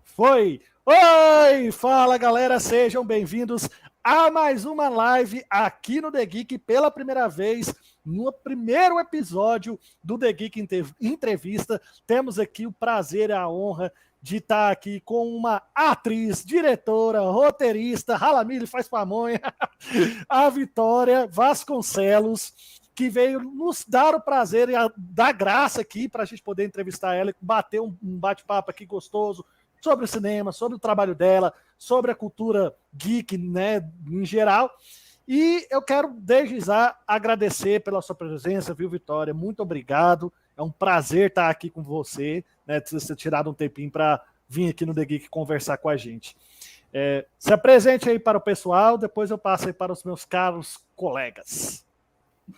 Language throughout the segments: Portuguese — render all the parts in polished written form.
Foi! Oi! Fala, galera! Sejam bem-vindos a mais uma live aqui no The Geek pela primeira vez, no primeiro episódio do The Geek Entrevista. Temos aqui o prazer e a honra de estar aqui com uma atriz, diretora, roteirista, Ralamile faz pamonha, a Vitória Vasconcelos, que veio nos dar o prazer e dar graça aqui para a gente poder entrevistar ela e bater um bate-papo aqui gostoso sobre o cinema, sobre o trabalho dela, sobre a cultura geek, né, em geral. E eu quero, desde já, agradecer pela sua presença, viu, Vitória? Muito obrigado. É um prazer estar aqui com você, né, ter tirado um tempinho para vir aqui no The Geek conversar com a gente. Se apresente aí para o pessoal, depois eu passo aí para os meus caros colegas.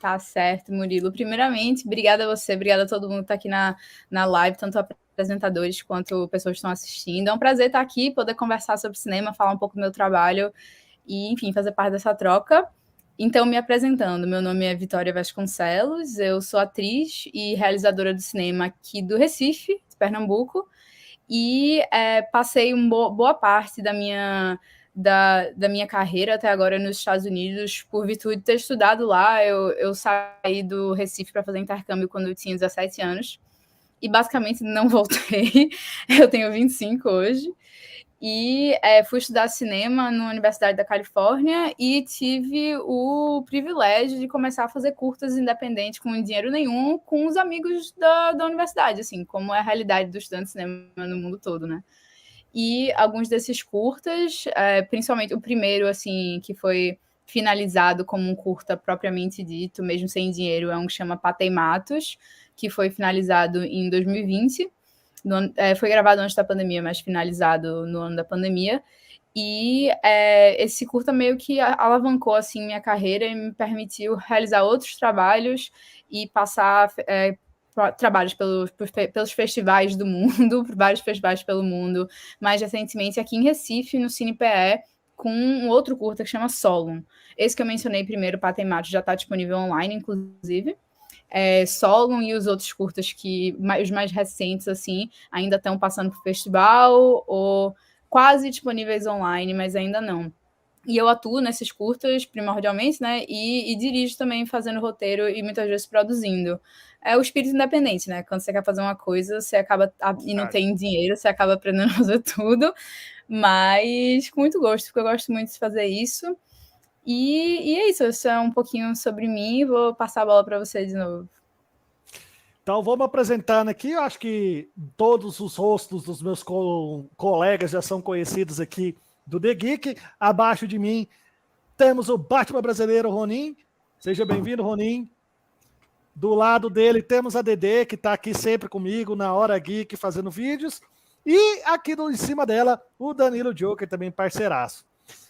Tá certo, Murilo. Primeiramente, obrigada a você, obrigada a todo mundo que está aqui na live, tanto apresentadores quanto pessoas que estão assistindo. É um prazer estar aqui, poder conversar sobre cinema, falar um pouco do meu trabalho e, enfim, fazer parte dessa troca. Então, me apresentando, meu nome é Vitória Vasconcelos, eu sou atriz e realizadora do cinema aqui do Recife, de Pernambuco, e passei boa parte da minha carreira até agora nos Estados Unidos, por virtude de ter estudado lá. Eu saí do Recife para fazer intercâmbio quando eu tinha 17 anos, e basicamente não voltei. Eu tenho 25 hoje, e fui estudar cinema na Universidade da Califórnia e tive o privilégio de começar a fazer curtas independentes com dinheiro nenhum, com os amigos da universidade, assim, como é a realidade do estudante de cinema no mundo todo, né? E alguns desses curtas, principalmente o primeiro, assim, que foi finalizado como um curta propriamente dito, mesmo sem dinheiro, é um que chama Patei Matos, que foi finalizado em 2020. Foi gravado antes da pandemia, mas finalizado no ano da pandemia. E esse curta meio que alavancou assim, minha carreira e me permitiu realizar outros trabalhos e passar trabalhos pelos festivais do mundo, por vários festivais pelo mundo, mais recentemente aqui em Recife, no CinePE, com um outro curta que chama Solon. Esse que eu mencionei primeiro, Patei Matos, já está disponível online, inclusive. Solon e os outros curtas, os mais recentes, assim, ainda estão passando por festival ou quase disponíveis online, mas ainda não. E eu atuo nesses curtas, primordialmente, né? E dirijo também, fazendo roteiro e muitas vezes produzindo. É o espírito independente, né? Quando você quer fazer uma coisa, você acaba e não tem dinheiro, você acaba aprendendo a fazer tudo, mas com muito gosto, porque eu gosto muito de fazer isso. E é isso é um pouquinho sobre mim. Vou passar a bola para você de novo. Então, vamos apresentando aqui. Eu acho que todos os rostos dos meus colegas já são conhecidos aqui do The Geek. Abaixo de mim temos o Batman brasileiro, Ronin. Seja bem-vindo, Ronin. Do lado dele temos a Dedê, que está aqui sempre comigo na Hora Geek fazendo vídeos. E aqui em cima dela, o Danilo Joker, também parceiraço.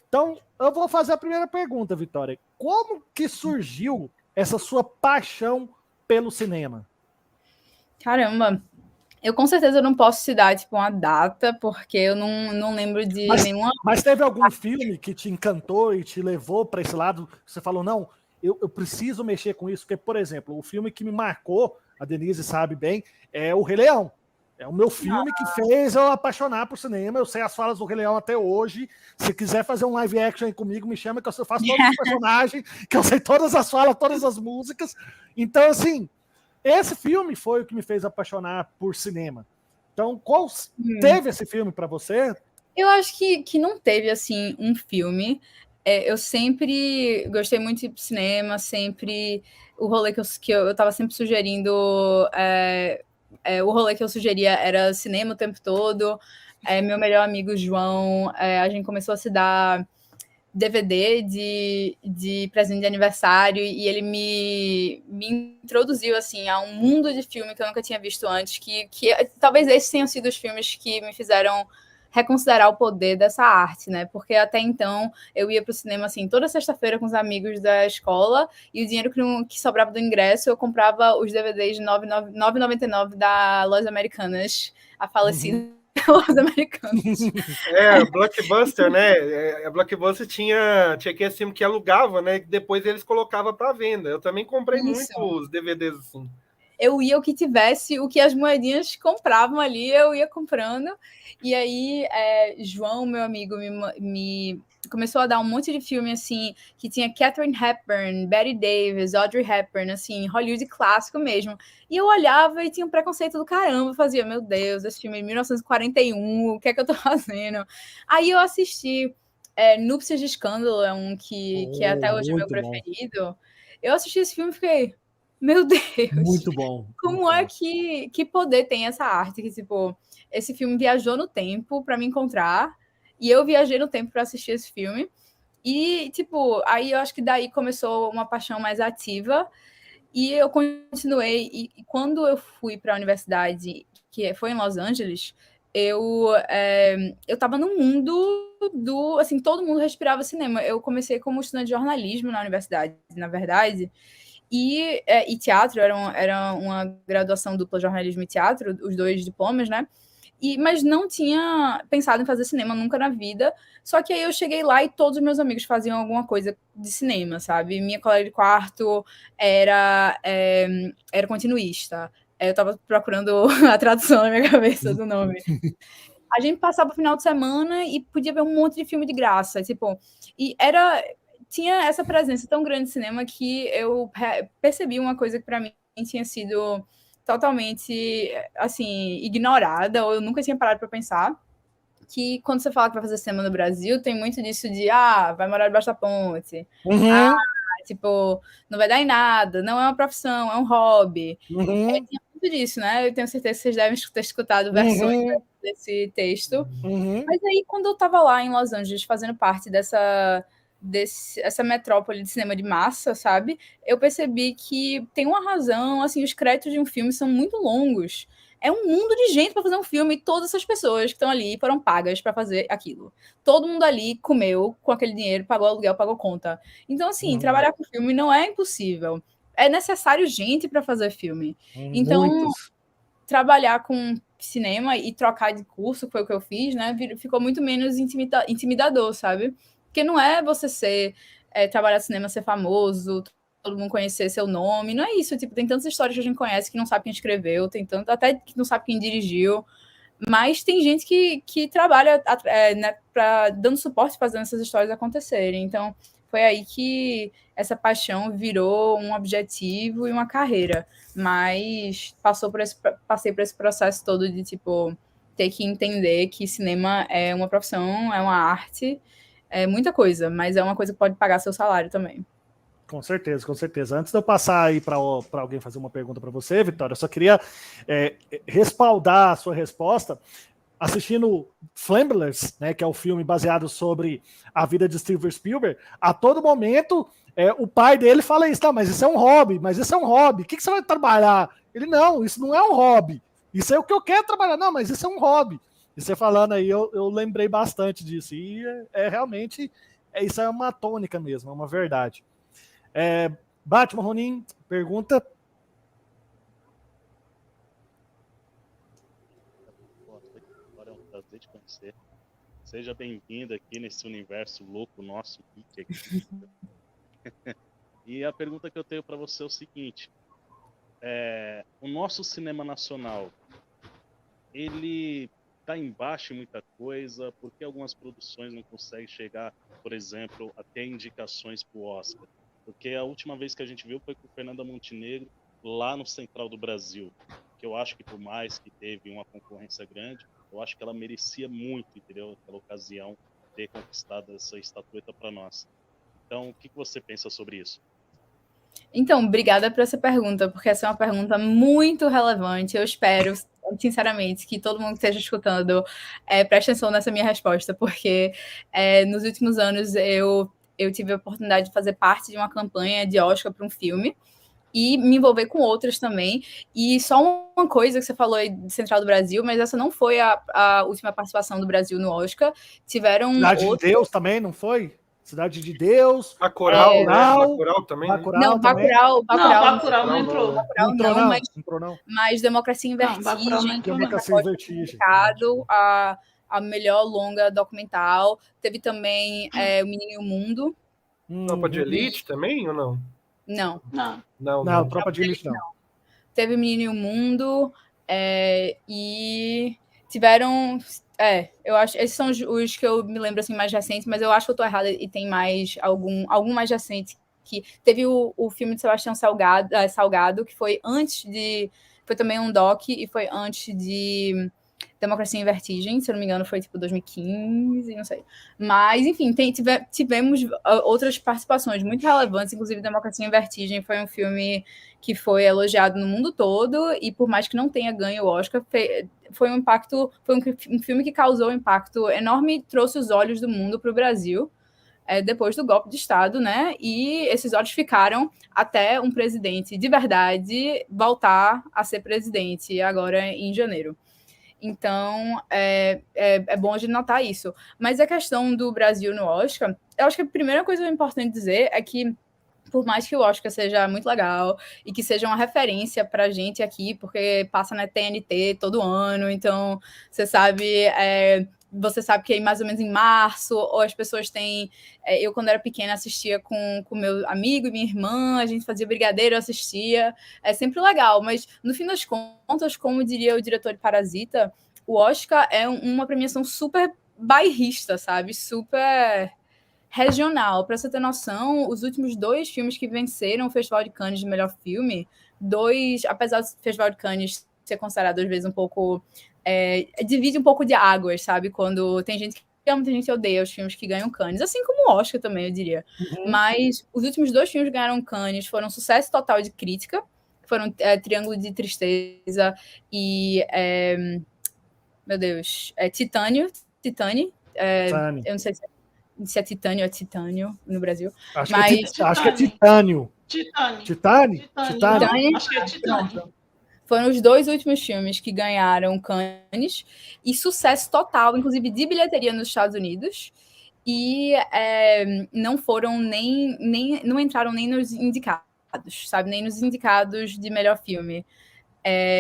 Então, eu vou fazer a primeira pergunta, Vitória. Como que surgiu essa sua paixão pelo cinema? Caramba, eu com certeza não posso te dar tipo, uma data, porque eu não lembro de nenhuma... Mas teve algum filme que te encantou e te levou para esse lado? Você falou, não, eu preciso mexer com isso, porque, por exemplo, o filme que me marcou, a Denise sabe bem, é o Rei Leão. É o meu filme que fez eu apaixonar por cinema. Eu sei as falas do Rei Leão até hoje. Se quiser fazer um live action aí comigo, me chama que eu faço todos os personagens, que eu sei todas as falas, todas as músicas. Então, assim, esse filme foi o que me fez apaixonar por cinema. Então, qual teve esse filme para você? Eu acho que não teve, assim, um filme. Eu sempre gostei muito de cinema, sempre... O rolê que eu tava sempre sugerindo... o rolê que eu sugeria era cinema o tempo todo. Meu melhor amigo, João, a gente começou a se dar DVD de presente de aniversário, e ele me introduziu assim a um mundo de filme que eu nunca tinha visto antes, que talvez esses tenham sido os filmes que me fizeram reconsiderar o poder dessa arte, né? Porque até então eu ia pro cinema assim toda sexta-feira com os amigos da escola, e o dinheiro que sobrava do ingresso eu comprava os DVDs de R$ 9,99 da Lojas Americanas, a falecida Lojas Americanas. Blockbuster, né? A Blockbuster tinha que assim, que alugava, né? Depois eles colocavam para venda. Eu também comprei muitos DVDs assim. eu ia o que tivesse, o que as moedinhas compravam ali, eu ia comprando. E aí, João, meu amigo, me começou a dar um monte de filme, assim, que tinha Katharine Hepburn, Bette Davis, Audrey Hepburn, assim, Hollywood clássico mesmo. E eu olhava e tinha um preconceito do caramba, fazia, meu Deus, esse filme é de 1941, o que é que eu tô fazendo? Aí eu assisti Núpcias de Escândalo, é um que é até hoje meu preferido. Eu assisti esse filme e fiquei, meu Deus, muito bom. Como é que poder tem essa arte? Que, tipo, esse filme viajou no tempo para me encontrar, e eu viajei no tempo para assistir esse filme. E, tipo, aí eu acho que daí começou uma paixão mais ativa, e eu continuei. E quando eu fui para a universidade, que foi em Los Angeles, eu estava no mundo do... Assim, todo mundo respirava cinema. Eu comecei como estudante de jornalismo na universidade, na verdade, e teatro, era uma graduação dupla, jornalismo e teatro, os 2 diplomas, né? Mas não tinha pensado em fazer cinema nunca na vida. Só que aí eu cheguei lá e todos os meus amigos faziam alguma coisa de cinema, sabe? Minha colega de quarto era continuista. Eu tava procurando a tradução na minha cabeça do nome. A gente passava o final de semana e podia ver um monte de filme de graça, tipo, e tinha essa presença tão grande de cinema que eu percebi uma coisa que para mim tinha sido totalmente, assim, ignorada, ou eu nunca tinha parado para pensar, que quando você fala que vai fazer cinema no Brasil, tem muito disso de, vai morar debaixo da ponte, tipo, não vai dar em nada, não é uma profissão, é um hobby. Tinha muito disso, né? Eu tenho certeza que vocês devem ter escutado versões desse texto. Mas aí, quando eu estava lá em Los Angeles, fazendo parte essa metrópole de cinema de massa, sabe? Eu percebi que tem uma razão, assim, os créditos de um filme são muito longos. É um mundo de gente para fazer um filme e todas essas pessoas que estão ali foram pagas para fazer aquilo. Todo mundo ali comeu com aquele dinheiro, pagou aluguel, pagou conta. Então, assim, trabalhar com filme não é impossível. É necessário gente para fazer filme. Então, trabalhar com cinema e trocar de curso, foi o que eu fiz, né? Ficou muito menos intimidador, sabe? Porque não é você trabalhar cinema, ser famoso, todo mundo conhecer seu nome, não é isso. Tipo, tem tantas histórias que a gente conhece que não sabe quem escreveu, tem tanto até que não sabe quem dirigiu, mas tem gente que trabalha né, dando suporte, fazendo essas histórias acontecerem. Então, foi aí que essa paixão virou um objetivo e uma carreira. Mas passei por esse processo todo de, tipo, ter que entender que cinema é uma profissão, é uma arte, é muita coisa, mas é uma coisa que pode pagar seu salário também. Com certeza, com certeza. Antes de eu passar aí para alguém fazer uma pergunta para você, Vitória, eu só queria respaldar a sua resposta assistindo Flamblers, né, que é o filme baseado sobre a vida de Steven Spielberg. A todo momento, o pai dele fala isso, tá, mas isso é um hobby, o que você vai trabalhar? Ele, não, isso não é um hobby, isso é o que eu quero trabalhar, não, mas isso é um hobby. E você falando aí, eu lembrei bastante disso, e realmente, isso é uma tônica mesmo, é uma verdade. Batman, Ronin, pergunta. Agora é um prazer te conhecer. Seja bem-vindo aqui nesse universo louco nosso geek aqui. E a pergunta que eu tenho para você é o seguinte: o nosso cinema nacional, ele está embaixo em muita coisa, porque algumas produções não conseguem chegar, por exemplo, até indicações para o Oscar? Porque a última vez que a gente viu foi com Fernanda Montenegro, lá no Central do Brasil, que eu acho que, por mais que teve uma concorrência grande, eu acho que ela merecia muito, entendeu? Naquela ocasião, ter conquistado essa estatueta para nós. Então, o que você pensa sobre isso? Então, obrigada por essa pergunta, porque essa é uma pergunta muito relevante. Eu espero, sinceramente, que todo mundo que esteja escutando preste atenção nessa minha resposta, porque nos últimos anos eu tive a oportunidade de fazer parte de uma campanha de Oscar para um filme e me envolver com outras também. E só uma coisa que você falou aí de Central do Brasil, mas essa não foi a última participação do Brasil no Oscar. Tiveram Cidade de Deus também, não foi? Cidade de Deus. Bacurau, né? Bacurau também. Não, Bacurau não entrou. Mas Democracia em Vertigem. Democracia em Vertigem. A melhor longa documental. Teve também O Menino e o Mundo. Tropa de Elite também ou não? Não. Não, Tropa de Elite não. teve Menino e o Mundo, e tiveram... eu acho, esses são os que eu me lembro assim, mais recentes, mas eu acho que eu tô errada e tem mais algum mais recente. Que teve o filme de Sebastião Salgado, que foi antes de... Foi também um doc e foi antes de Democracia em Vertigem, se eu não me engano, foi tipo 2015, não sei. Mas, enfim, tivemos outras participações muito relevantes, inclusive Democracia em Vertigem foi um filme que foi elogiado no mundo todo, e por mais que não tenha ganho o Oscar, foi um filme que causou um impacto enorme e trouxe os olhos do mundo para o Brasil, depois do golpe de Estado, né? E esses olhos ficaram até um presidente de verdade voltar a ser presidente agora em janeiro. Então, é bom a gente notar isso. Mas a questão do Brasil no Oscar, eu acho que a primeira coisa importante dizer é que, por mais que o Oscar seja muito legal e que seja uma referência para a gente aqui, porque passa na TNT todo ano, então você sabe que mais ou menos em março, ou as pessoas têm... eu, quando era pequena, assistia com meu amigo e minha irmã, a gente fazia brigadeiro, assistia. É sempre legal, mas, no fim das contas, como diria o diretor de Parasita, o Oscar é uma premiação super bairrista, sabe? Super regional. Para você ter noção, os últimos 2 filmes que venceram o Festival de Cannes de melhor filme, apesar do Festival de Cannes ser considerado às vezes um pouco... divide um pouco de águas, sabe? Quando tem gente que ama, tem gente que odeia os filmes que ganham Cannes, assim como o Oscar também, eu diria. Mas os últimos 2 filmes que ganharam Cannes foram sucesso total de crítica, foram Triângulo de Tristeza e... meu Deus, Titânio. Eu não sei se é Titânio ou é Titânio no Brasil. Acho que é Titânio. Titânio? Acho que é Titânio. Foram os 2 últimos filmes que ganharam Cannes, e sucesso total, inclusive de bilheteria nos Estados Unidos, e não foram não entraram nem nos indicados, sabe? Nem nos indicados de melhor filme.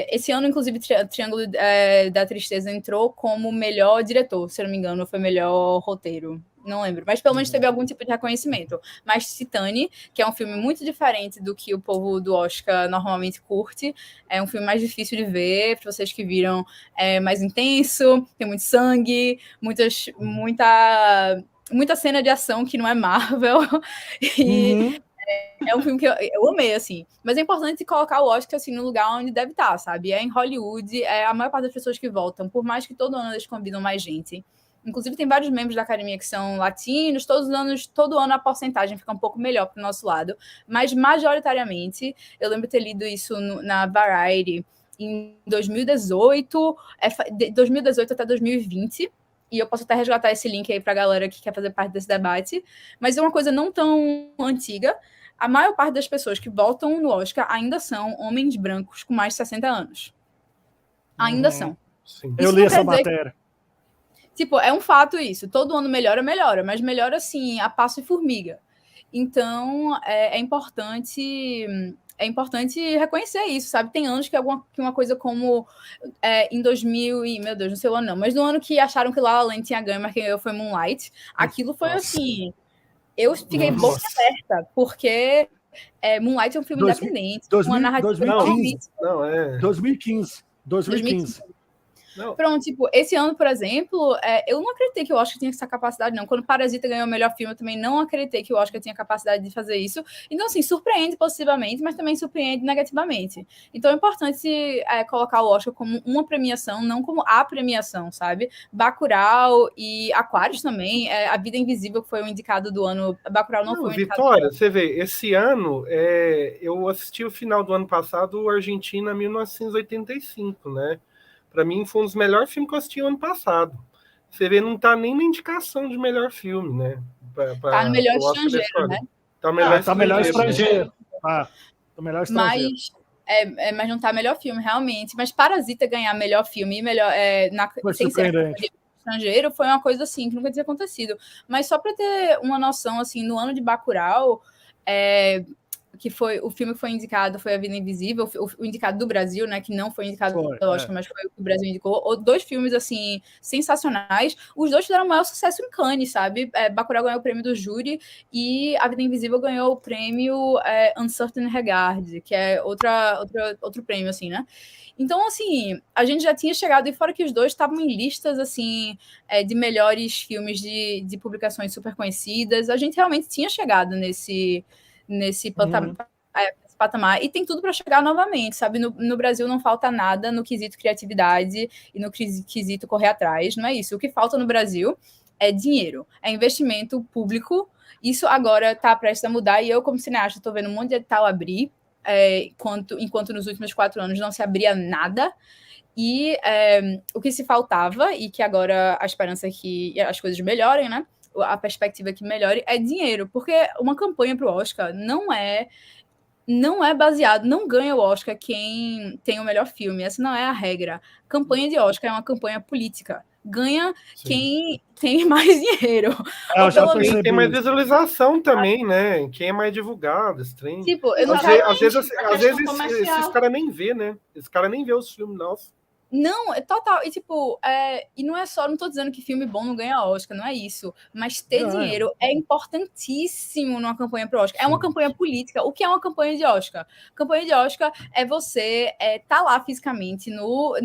Esse ano, inclusive, Triângulo da Tristeza entrou como melhor diretor, se eu não me engano, foi melhor roteiro. Não lembro, mas pelo menos teve algum tipo de reconhecimento. Mas Titane, que é um filme muito diferente do que o povo do Oscar normalmente curte, é um filme mais difícil de ver, para vocês que viram, é mais intenso, tem muito sangue, muita cena de ação que não é Marvel, e é um filme que eu amei, assim. Mas é importante colocar o Oscar, assim, no lugar onde deve estar, sabe? É em Hollywood, a maior parte das pessoas que votam, por mais que todo ano eles convidam mais gente. Inclusive, tem vários membros da academia que são latinos, todo ano a porcentagem fica um pouco melhor para o nosso lado, mas majoritariamente, eu lembro de ter lido isso na Variety em 2018, 2018 até 2020, e eu posso até resgatar esse link aí para a galera que quer fazer parte desse debate, mas é uma coisa não tão antiga. A maior parte das pessoas que votam no Oscar ainda são homens brancos com mais de 60 anos. Ainda são. Sim. Eu li essa matéria. Tipo, é um fato isso. Todo ano melhora, mas melhora, assim, a passo e formiga. Então, é importante reconhecer isso, sabe? Tem anos que uma coisa como em 2000 e... Meu Deus, não sei o ano não, mas no ano que acharam que La La Land tinha ganho, mas quem ganhou foi Moonlight. Aquilo foi assim... Eu fiquei boca aberta, porque Moonlight é um filme independente, uma narrativa... 2015. Não. Pronto, tipo, esse ano, por exemplo, eu não acreditei que o Oscar tinha essa capacidade, não. Quando Parasita ganhou o melhor filme, eu também não acreditei que o Oscar tinha capacidade de fazer isso. Então, assim, surpreende positivamente, mas também surpreende negativamente. Então, é importante colocar o Oscar como uma premiação, não como a premiação, sabe? Bacurau e Aquarius também, A Vida Invisível, que foi o indicado do ano. Bacurau não foi o indicado. Vitória, você vê, esse ano, eu assisti o final do ano passado, o Argentina 1985, né? Para mim, foi um dos melhores filmes que eu assisti ano passado. Você vê, não tá nem na indicação de melhor filme, né? Tá no melhor estrangeiro, né? Tá melhor estrangeiro. Tá melhor estrangeiro. Mas não tá melhor filme, realmente. Mas Parasita ganhar melhor filme e melhor... sem ser estrangeiro foi uma coisa assim, que nunca tinha acontecido. Mas só para ter uma noção, assim, no ano de Bacurau... que foi o filme que foi indicado, foi A Vida Invisível, o indicado do Brasil, né, que não foi indicado pelo Oscar, mas foi o que o Brasil indicou. 2 filmes, assim, sensacionais. Os 2 fizeram o maior sucesso em Cannes, sabe? Bacurau ganhou o prêmio do júri e A Vida Invisível ganhou o prêmio Uncertain Regard, que é outro prêmio, assim, né? Então, assim, a gente já tinha chegado, e fora que os 2 estavam em listas, assim, de melhores filmes de publicações super conhecidas, a gente realmente tinha chegado nesse patamar, e tem tudo para chegar novamente, sabe? No Brasil não falta nada no quesito criatividade e no quesito correr atrás, não é isso. O que falta no Brasil é dinheiro, é investimento público. Isso agora está prestes a mudar, e eu, como cineasta, estou vendo um monte de edital abrir, enquanto nos últimos 4 anos não se abria nada. E o que se faltava, e que agora a esperança é que as coisas melhorem, né? A perspectiva que melhore é dinheiro, porque uma campanha para o Oscar não é baseado, não ganha o Oscar quem tem o melhor filme, essa não é a regra. Campanha de Oscar é uma campanha política, ganha quem tem mais dinheiro. Quem tem mais visualização também, né? Quem é mais divulgado, esse trem. Tipo, às vezes esses caras nem vê, né? Esse cara nem vê os filmes nossos. Não, é total. E, tipo, e não é só, não tô dizendo que filme bom não ganha Oscar, não é isso. Mas ter dinheiro é importantíssimo numa campanha pro Oscar. É uma campanha política. O que é uma campanha de Oscar? Campanha de Oscar é você tá lá fisicamente no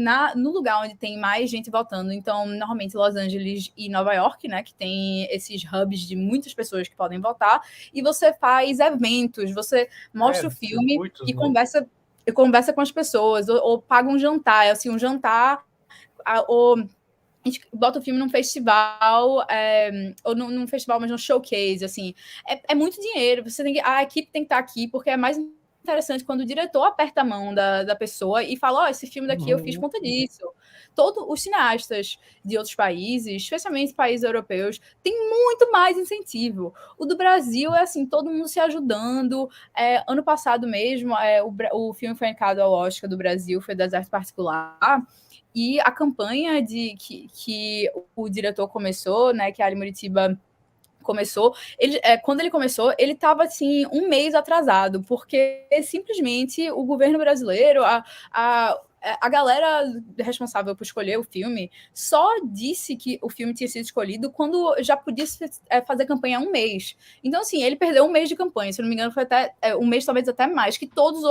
lugar onde tem mais gente votando. Então, normalmente Los Angeles e Nova York, né? Que tem esses hubs de muitas pessoas que podem votar. E você faz eventos, você mostra o filme e conversa com as pessoas, ou paga um jantar, assim, um jantar, ou a gente bota o filme num festival, ou num festival, mas num showcase, assim. É muito dinheiro, a equipe tem que estar aqui, porque é mais interessante quando o diretor aperta a mão da pessoa e fala, esse filme daqui eu fiz por conta disso. Todos os cineastas de outros países, especialmente países europeus, têm muito mais incentivo. O do Brasil é assim, todo mundo se ajudando. Ano passado mesmo, o filme foi indicado ao Oscar do Brasil, foi Deserto Particular, e a campanha que o diretor começou, né, que a Ali Muritiba começou, quando ele começou, ele estava assim, 1 mês atrasado, porque simplesmente o governo brasileiro, a galera responsável por escolher o filme só disse que o filme tinha sido escolhido quando já podia fazer campanha há 1 mês. Então, assim, ele perdeu 1 mês de campanha, se não me engano, foi até 1 mês, talvez até mais, que todos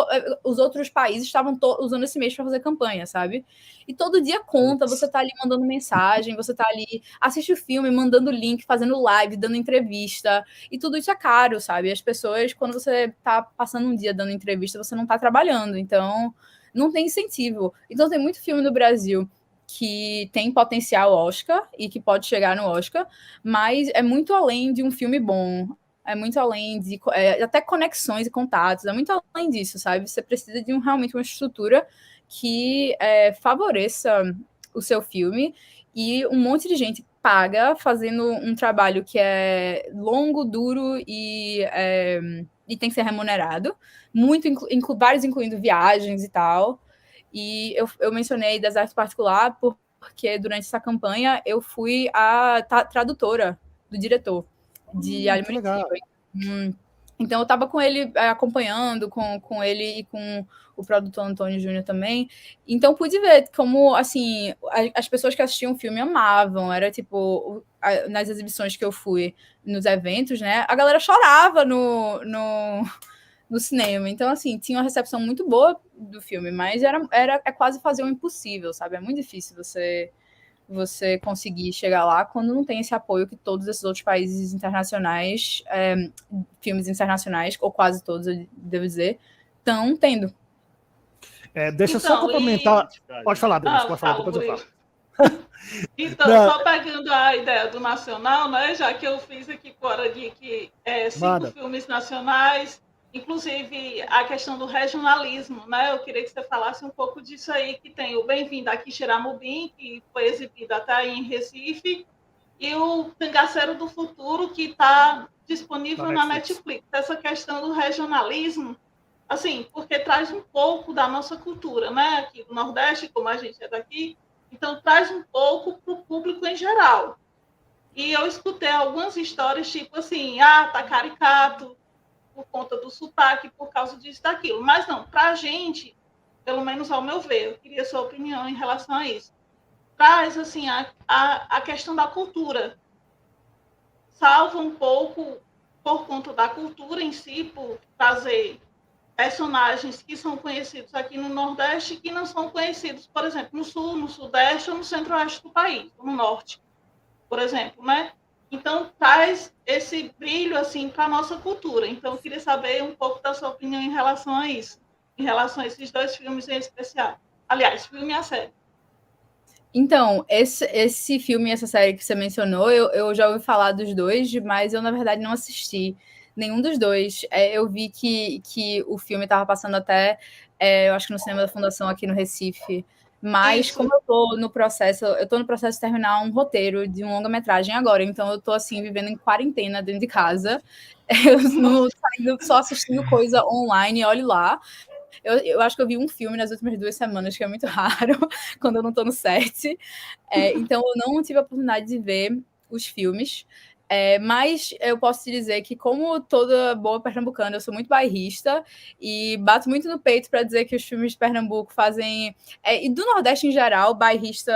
os outros países estavam usando esse mês para fazer campanha, sabe? E todo dia conta, você tá ali mandando mensagem, você tá ali, assiste o filme, mandando link, fazendo live, dando entrevista, e tudo isso é caro, sabe? As pessoas, quando você tá passando um dia dando entrevista, você não tá trabalhando, então não tem incentivo. Então tem muito filme no Brasil que tem potencial Oscar e que pode chegar no Oscar, mas é muito além de um filme bom, é muito além de até conexões e contatos, é muito além disso, sabe? Você precisa de realmente uma estrutura que favoreça o seu filme, e um monte de gente paga fazendo um trabalho que é longo, duro e tem que ser remunerado, vários incluindo viagens e tal. E eu mencionei Deserto Particular porque durante essa campanha eu fui a tradutora do diretor de Ali Muritiba. Então eu estava com ele, acompanhando com ele e com o produtor Antônio Júnior também. Então pude ver como, assim, as pessoas que assistiam o filme amavam. Era tipo, nas exibições que eu fui, nos eventos, né? A galera chorava no cinema. Então, assim, tinha uma recepção muito boa do filme, mas é quase fazer o impossível, sabe? É muito difícil você conseguir chegar lá quando não tem esse apoio que todos esses outros países internacionais, filmes internacionais, ou quase todos, eu devo dizer, estão tendo. Deixa eu só complementar. Pode falar, Denis, pode falar, depois eu falo. Então, só pegando a ideia do nacional, né, já que eu fiz aqui fora de que 5 filmes nacionais, inclusive a questão do regionalismo, né? Eu queria que você falasse um pouco disso aí, que tem o Bem-vindo a Quixeramobim, que foi exibido até aí em Recife, e o Cangaceiro do Futuro, que está disponível na Netflix. Essa questão do regionalismo, assim, porque traz um pouco da nossa cultura, né? Aqui do Nordeste, como a gente é daqui, então traz um pouco para o público em geral. E eu escutei algumas histórias, tipo assim, tá caricato, por conta do sotaque, por causa disso, daquilo. Mas não, para a gente, pelo menos ao meu ver, eu queria sua opinião em relação a isso. Traz, assim, a questão da cultura. Salva um pouco por conta da cultura em si, por trazer personagens que são conhecidos aqui no Nordeste e que não são conhecidos, por exemplo, no Sul, no Sudeste ou no Centro-Oeste do país, no Norte, por exemplo, né? Então, traz esse brilho, assim, para a nossa cultura. Então, eu queria saber um pouco da sua opinião em relação a isso, em relação a esses dois filmes em especial. Aliás, filme e a série. Então, esse filme e essa série que você mencionou, eu já ouvi falar dos dois, mas eu, na verdade, não assisti nenhum dos dois. Eu vi que o filme estava passando até, eu acho que no Cinema da Fundação aqui no Recife. Mas Isso. como eu tô no processo de terminar um roteiro de um longa-metragem agora, então eu tô assim, vivendo em quarentena dentro de casa. Eu não saindo, só assistindo coisa online, olhe lá. Eu acho que eu vi um filme nas últimas 2 semanas, que é muito raro, quando eu não tô no set. Então eu não tive a oportunidade de ver os filmes. Mas eu posso te dizer que, como toda boa pernambucana, eu sou muito bairrista e bato muito no peito para dizer que os filmes de Pernambuco fazem... e do Nordeste em geral, bairrista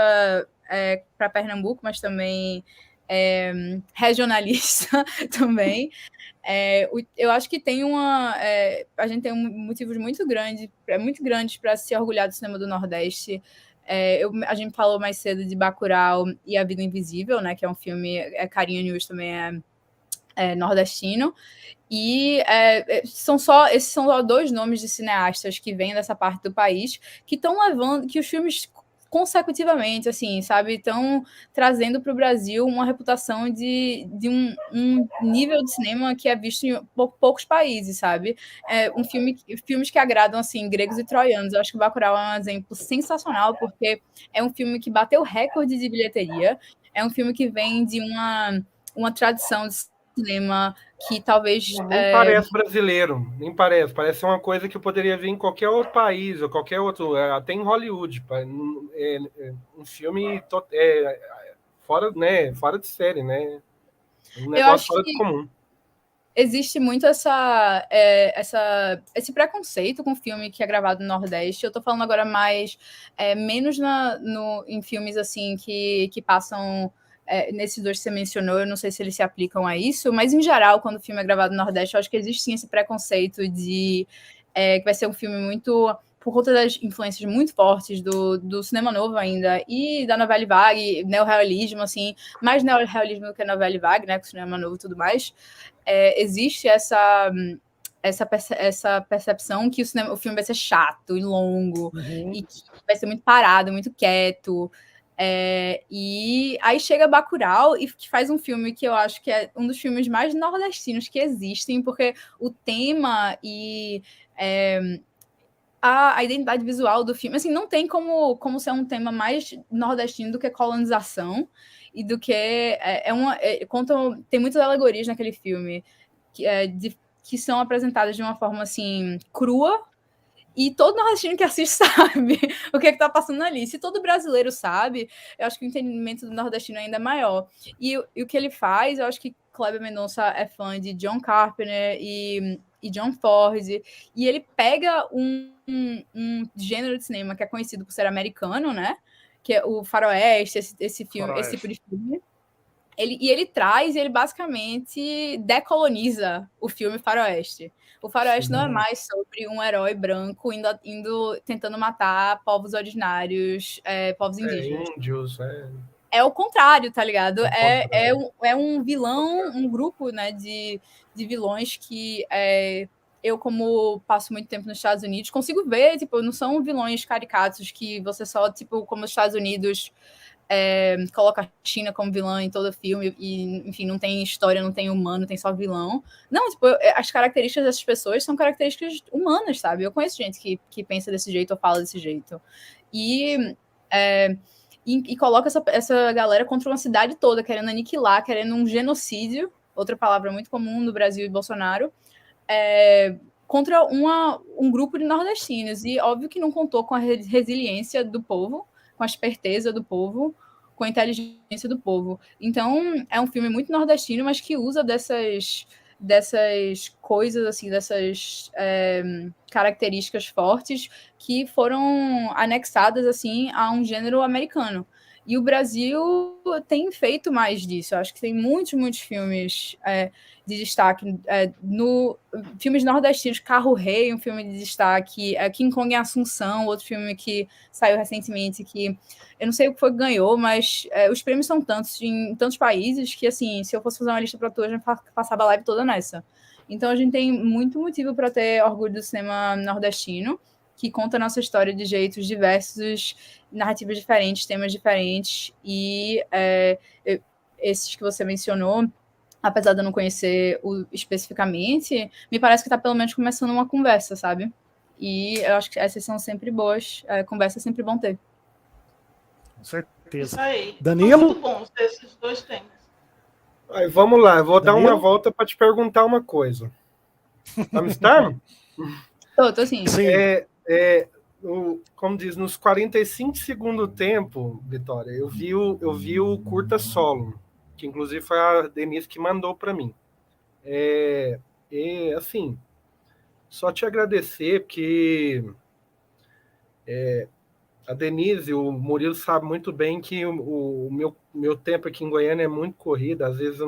para Pernambuco, mas também regionalista também. Eu acho que tem a gente tem motivos muito grandes para se orgulhar do cinema do Nordeste. A gente falou mais cedo de Bacurau e A Vida Invisível, né, que é um filme, Carinha News também é nordestino, e esses são só 2 nomes de cineastas que vêm dessa parte do país, que estão levando, que os filmes consecutivamente, assim, sabe, estão trazendo para o Brasil uma reputação de um nível de cinema que é visto em poucos países, sabe? Filmes que agradam, assim, gregos e troianos. Eu acho que o Bacurau é um exemplo sensacional, porque é um filme que bateu recorde de bilheteria, é um filme que vem de uma tradição de cinema que talvez... Nem parece brasileiro, nem parece. Parece uma coisa que eu poderia ver em qualquer outro país, ou qualquer outro, até em Hollywood. Um filme fora, né, fora de série, né? Um negócio fora do comum. Existe muito esse preconceito com filme que é gravado no Nordeste. Eu tô falando agora menos em filmes assim que passam... nesses 2 que você mencionou, eu não sei se eles se aplicam a isso, mas em geral, quando o filme é gravado no Nordeste, eu acho que existe sim esse preconceito de que vai ser um filme muito... por conta das influências muito fortes do cinema novo ainda, e da novela vague, neorrealismo, assim, mais neorrealismo do que novela vague, né, com cinema novo e tudo mais. Existe essa percepção que o filme vai ser chato e longo, e que vai ser muito parado, muito quieto. E aí chega Bacurau e que faz um filme que eu acho que é um dos filmes mais nordestinos que existem, porque o tema e a identidade visual do filme, assim, não tem como ser um tema mais nordestino do que colonização e do que tem muitas alegorias naquele filme que são apresentadas de uma forma assim crua, e todo nordestino que assiste sabe o que está passando ali. Se todo brasileiro sabe, eu acho que o entendimento do nordestino ainda é maior. E o que ele faz, eu acho que Kleber Mendonça é fã de John Carpenter e John Ford, e ele pega um gênero de cinema que é conhecido por ser americano, né? Que é o faroeste, esse filme, esse tipo de filme. Ele basicamente decoloniza o filme faroeste. O faroeste não é mais sobre um herói branco tentando matar povos originários, povos indígenas. Índios, É o contrário, tá ligado? É um vilão, um grupo, né, de vilões que eu, como passo muito tempo nos Estados Unidos, consigo ver, tipo, não são vilões caricatos que você só, tipo, como os Estados Unidos coloca a China como vilã em todo filme e, enfim, não tem história, não tem humano, tem só vilão. Não, tipo, as características dessas pessoas são características humanas, sabe? Eu conheço gente que pensa desse jeito ou fala desse jeito. E coloca essa galera contra uma cidade toda, querendo aniquilar, querendo um genocídio, outra palavra muito comum no Brasil e Bolsonaro, contra um grupo de nordestinos. E óbvio que não contou com a resiliência do povo, com a esperteza do povo, com a inteligência do povo. Então, é um filme muito nordestino, mas que usa dessas coisas, assim, dessas características fortes que foram anexadas, assim, a um gênero americano. E o Brasil tem feito mais disso. Eu acho que tem muitos filmes de destaque. Filmes nordestinos, Carro Rei, um filme de destaque. King Kong em Assunção, outro filme que saiu recentemente, que eu não sei o que foi que ganhou, mas os prêmios são tantos em tantos países que, assim, se eu fosse fazer uma lista para tu, a gente passava a live toda nessa. Então, a gente tem muito motivo para ter orgulho do cinema nordestino, que conta a nossa história de jeitos diversos, narrativas diferentes, temas diferentes, e esses que você mencionou, apesar de eu não conhecer especificamente, me parece que está pelo menos começando uma conversa, sabe? E eu acho que essas são sempre boas, conversa é sempre bom ter. Com certeza. Isso aí. Danilo? Muito bons esses 2 temas. Aí, vamos lá, eu vou Danilo? dar uma volta para te perguntar uma coisa. Tá me escutando? Tô sim. Sim. Como diz, nos 45 segundos do tempo, Vitória, eu vi o curta solo, que inclusive foi a Denise que mandou para mim. Assim, só te agradecer, porque a Denise, o Murilo sabe muito bem que o meu tempo aqui em Goiânia é muito corrido. Às vezes eu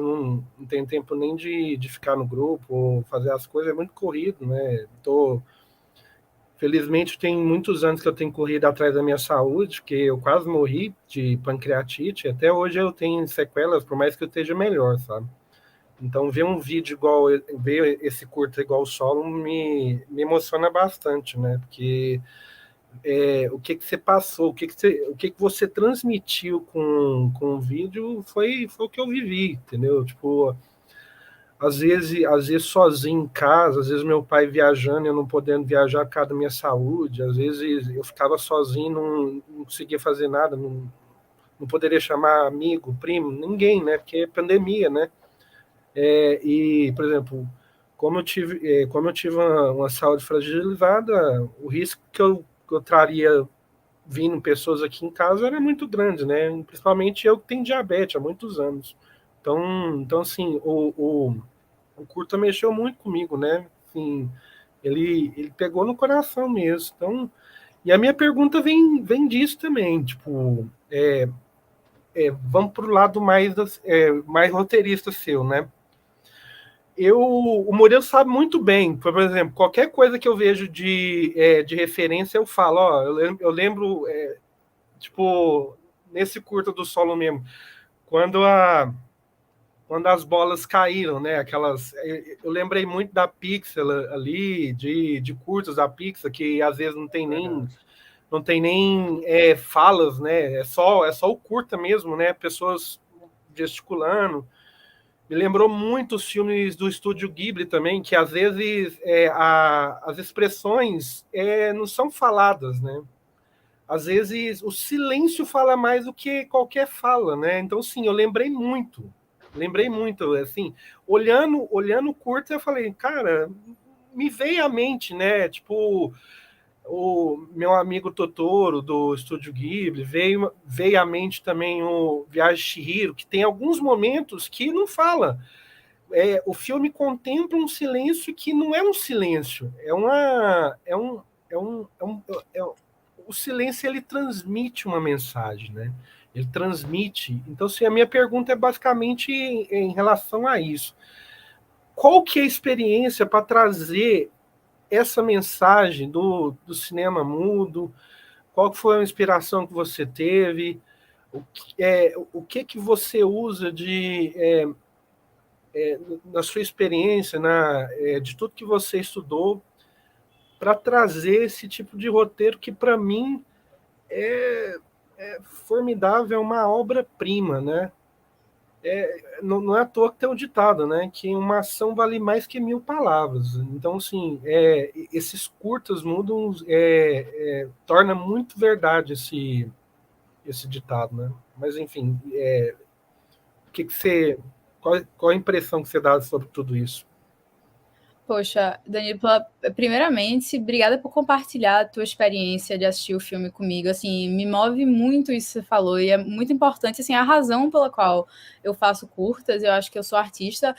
não tenho tempo nem de ficar no grupo ou fazer as coisas, é muito corrido, né? Felizmente, tem muitos anos que eu tenho corrido atrás da minha saúde, porque eu quase morri de pancreatite. Até hoje eu tenho sequelas, por mais que eu esteja melhor, sabe? Então, ver um vídeo igual, ver esse curto igual o solo, me emociona bastante, né? Porque o que você passou, o que você transmitiu com o vídeo foi o que eu vivi, entendeu? Tipo, às vezes sozinho em casa, às vezes meu pai viajando, eu não podendo viajar por causa da minha saúde, às vezes eu ficava sozinho, não conseguia fazer nada, não poderia chamar amigo, primo, ninguém, né? Porque é pandemia, né? E, por exemplo, como eu tive uma saúde fragilizada, o risco que eu traria vindo pessoas aqui em casa era muito grande, né? Principalmente eu que tenho diabetes há muitos anos. Então assim, o curta mexeu muito comigo, né? Assim, ele pegou no coração mesmo. Então, e a minha pergunta vem disso também, tipo, vamos para o lado mais roteirista seu, né? O Murilo sabe muito bem, por exemplo, qualquer coisa que eu vejo de referência, eu falo, ó, eu lembro, tipo, nesse curta do solo mesmo, quando as bolas caíram, né? Eu lembrei muito da Pixel ali, de curtas da Pixel, que às vezes não tem nem falas, né? É só o curta mesmo, né? Pessoas gesticulando. Me lembrou muito os filmes do estúdio Ghibli também, que às vezes as expressões não são faladas, né? Às vezes o silêncio fala mais do que qualquer fala, né? Então, sim, eu lembrei muito, assim, olhando o curto, eu falei, cara, me veio à mente, né? Tipo, o meu amigo Totoro, do Estúdio Ghibli, veio à mente também o Viagem de Chihiro, que tem alguns momentos que não fala. O filme contempla um silêncio que não é um silêncio, o silêncio ele transmite uma mensagem, né? Ele transmite. Então, assim, a minha pergunta é basicamente em relação a isso. Qual que é a experiência para trazer essa mensagem do cinema mudo? Qual que foi a inspiração que você teve? O que você usa na sua experiência, de tudo que você estudou, para trazer esse tipo de roteiro que, para mim, é formidável, é uma obra-prima, né? Não é à toa que tem um ditado, né? Que uma ação vale mais que 1000 palavras. Então, assim, esses curtas mudam, torna muito verdade esse ditado, né? Mas, enfim, qual a impressão que você dá sobre tudo isso? Poxa, Danilo, primeiramente, obrigada por compartilhar a tua experiência de assistir o filme comigo. Assim, me move muito isso que você falou, e é muito importante, assim, a razão pela qual eu faço curtas, eu acho que eu sou artista,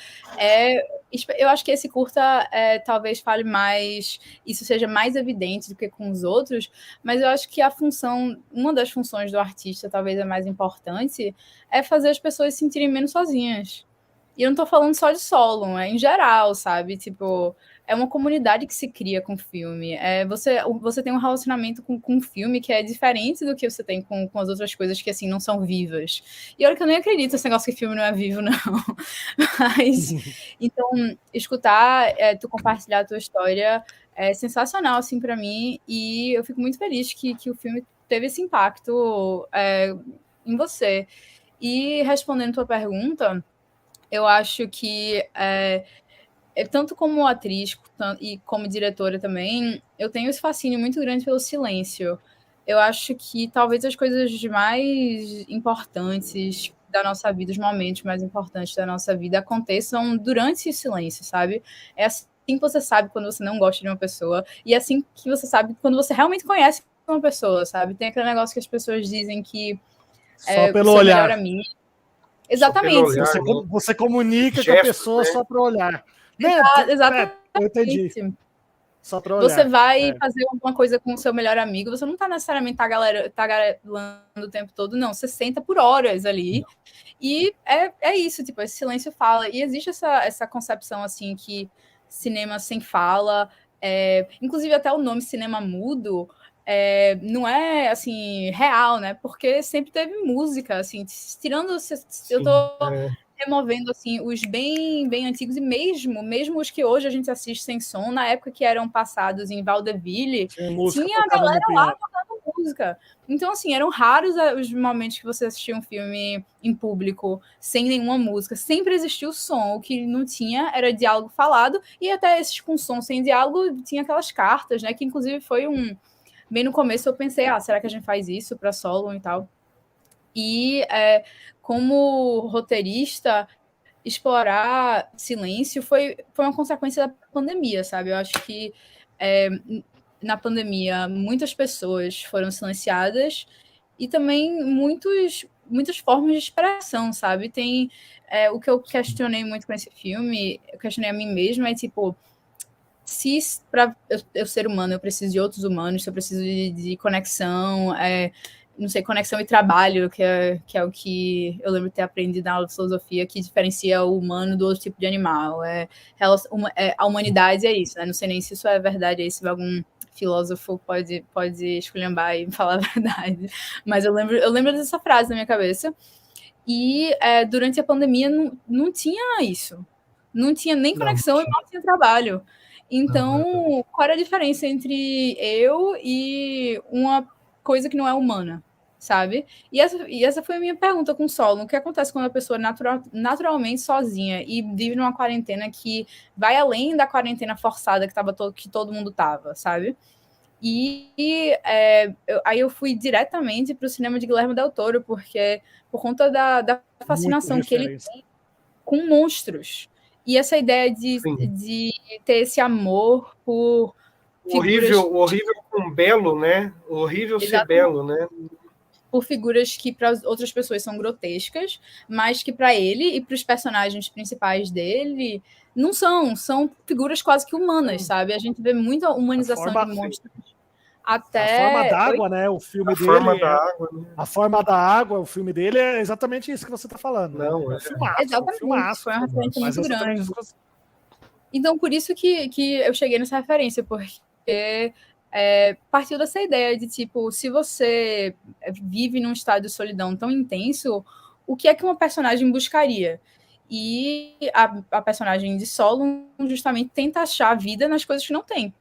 eu acho que esse curta talvez fale mais, isso seja mais evidente do que com os outros, mas eu acho que uma das funções do artista, talvez a mais importante, é fazer as pessoas se sentirem menos sozinhas. E eu não tô falando só de solo, é em geral, sabe? Tipo, é uma comunidade que se cria com o filme. Você tem um relacionamento com o filme que é diferente do que você tem com as outras coisas que, assim, não são vivas. E olha que eu nem acredito nesse negócio que filme não é vivo, não. Mas, então, escutar, tu compartilhar a tua história é sensacional, assim, pra mim. E eu fico muito feliz que o filme teve esse impacto em você. E respondendo a tua pergunta, eu acho que, tanto como atriz e como diretora também, eu tenho esse fascínio muito grande pelo silêncio. Eu acho que talvez as coisas mais importantes da nossa vida, os momentos mais importantes da nossa vida, aconteçam durante o silêncio, sabe? É assim que você sabe quando você não gosta de uma pessoa, e é assim que você sabe quando você realmente conhece uma pessoa, sabe? Tem aquele negócio que as pessoas dizem que só pelo o seu olhar. melhor amigo. Exatamente. Olhar, você comunica com a pessoa, né? Só para olhar. Exatamente. Eu entendi. Só para olhar. Você vai fazer alguma coisa com o seu melhor amigo, você não está necessariamente tagarelando o tempo todo, não. Você senta por horas ali. E é isso, tipo, esse silêncio fala. E existe essa concepção, assim, que cinema sem fala, inclusive até o nome cinema mudo, não é, assim, real, né? Porque sempre teve música, assim, tirando... Eu tô removendo, assim, os bem, bem antigos, e mesmo os que hoje a gente assiste sem som, na época que eram passados em Vaudeville, tinha a galera lá tocando música. Então, assim, eram raros os momentos que você assistia um filme em público sem nenhuma música. Sempre existiu o som. O que não tinha era diálogo falado, e até esses com som sem diálogo tinha aquelas cartas, né? Que, inclusive, foi bem no começo eu pensei, será que a gente faz isso para solo e tal? E como roteirista, explorar silêncio foi uma consequência da pandemia, sabe? Eu acho que na pandemia muitas pessoas foram silenciadas e também muitas formas de expressão, sabe? Tem o que eu questionei muito com esse filme, eu questionei a mim mesma, tipo, se para eu ser humano eu preciso de outros humanos, se eu preciso de conexão, não sei, conexão e trabalho, que é o que eu lembro de ter aprendido na aula de filosofia, que diferencia o humano do outro tipo de animal. A humanidade é isso, né? Não sei nem se isso é verdade, se algum filósofo pode esculhambar e falar a verdade. Mas eu lembro dessa frase na minha cabeça. E durante a pandemia não tinha isso. Não tinha nem conexão e não tinha trabalho. Então, qual era a diferença entre eu e uma coisa que não é humana, sabe? E essa foi a minha pergunta com o solo. O que acontece quando a pessoa naturalmente sozinha e vive numa quarentena que vai além da quarentena forçada que todo mundo tava, sabe? E aí eu fui diretamente para o cinema de Guilherme Del Toro, porque por conta da fascinação que ele tem com monstros. E essa ideia de ter esse amor por figuras... O horrível com belo, né? O horrível ser belo, né? Por figuras que para outras pessoas são grotescas, mas que para ele e para os personagens principais dele não são figuras quase que humanas, sabe? A gente vê muita humanização de monstros. Até... A Forma d'Água, né? O filme dele. Forma da Água, né? A Forma da Água, o filme dele é exatamente isso que você está falando. Não, né? Filmaço, exatamente. Filmaço, foi uma referência muito grande. Você... Então, por isso que eu cheguei nessa referência, porque partiu dessa ideia de, tipo, se você vive num estado de solidão tão intenso, o que é que uma personagem buscaria? E a personagem de Solo justamente tenta achar a vida nas coisas que não tem.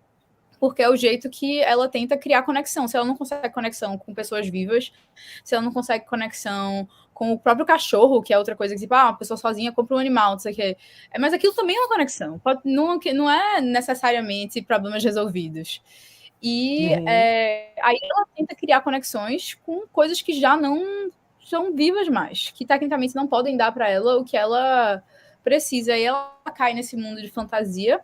Porque é o jeito que ela tenta criar conexão. Se ela não consegue conexão com pessoas vivas, se ela não consegue conexão com o próprio cachorro, que é outra coisa que, tipo, uma pessoa sozinha compra um animal, não sei o quê. Mas aquilo também é uma conexão. Não é necessariamente problemas resolvidos. E aí ela tenta criar conexões com coisas que já não são vivas mais, que tecnicamente não podem dar para ela o que ela precisa. E ela cai nesse mundo de fantasia.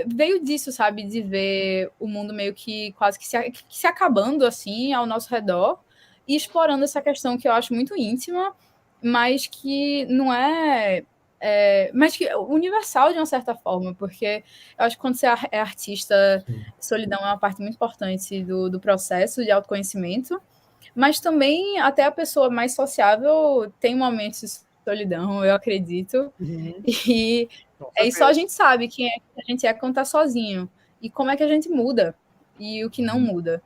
Veio disso, sabe, de ver o mundo meio que quase que se acabando, assim, ao nosso redor, e explorando essa questão que eu acho muito íntima, mas que não mas que é universal de uma certa forma, porque eu acho que quando você é artista, solidão é uma parte muito importante do processo de autoconhecimento, mas também até a pessoa mais sociável tem momentos de solidão, eu acredito, e só a gente sabe quem é que a gente é quando tá sozinho, e como é que a gente muda, e o que não muda.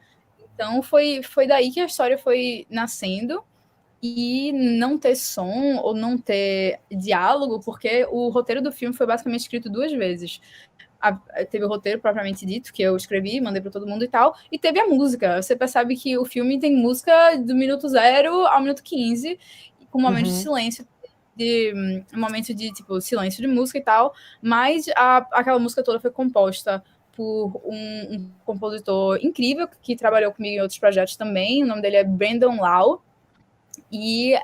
Então foi daí que a história foi nascendo, e não ter som ou não ter diálogo, porque o roteiro do filme foi basicamente escrito 2 vezes. Teve o roteiro propriamente dito, que eu escrevi, mandei para todo mundo e tal, e teve a música. Você percebe que o filme tem música do minuto 0 ao minuto 15, com momentos de silêncio, um momento de tipo silêncio de música e tal, mas aquela música toda foi composta por um compositor incrível que trabalhou comigo em outros projetos também. O nome dele é Brandon Lau. E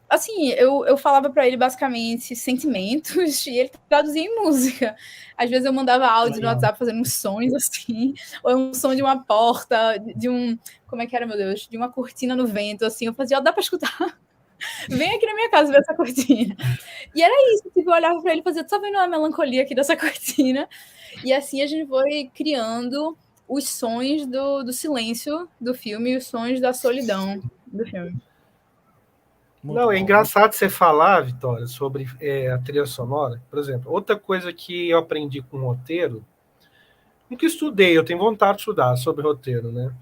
assim, eu falava para ele basicamente sentimentos e ele traduzia em música. Às vezes eu mandava áudio no WhatsApp fazendo uns sons assim, ou um som de uma porta, como é que era, meu Deus? De uma cortina no vento, assim. Eu fazia, dá para escutar? Vem aqui na minha casa ver essa cortina. E era isso, tipo, eu olhava para ele e fazia, tá vendo a melancolia aqui dessa cortina? E assim a gente foi criando os sons do silêncio do filme e os sons da solidão do filme. Não, é engraçado você falar, Vitória, sobre a trilha sonora. Por exemplo, outra coisa que eu aprendi com roteiro, nunca estudei, eu tenho vontade de estudar sobre roteiro, né?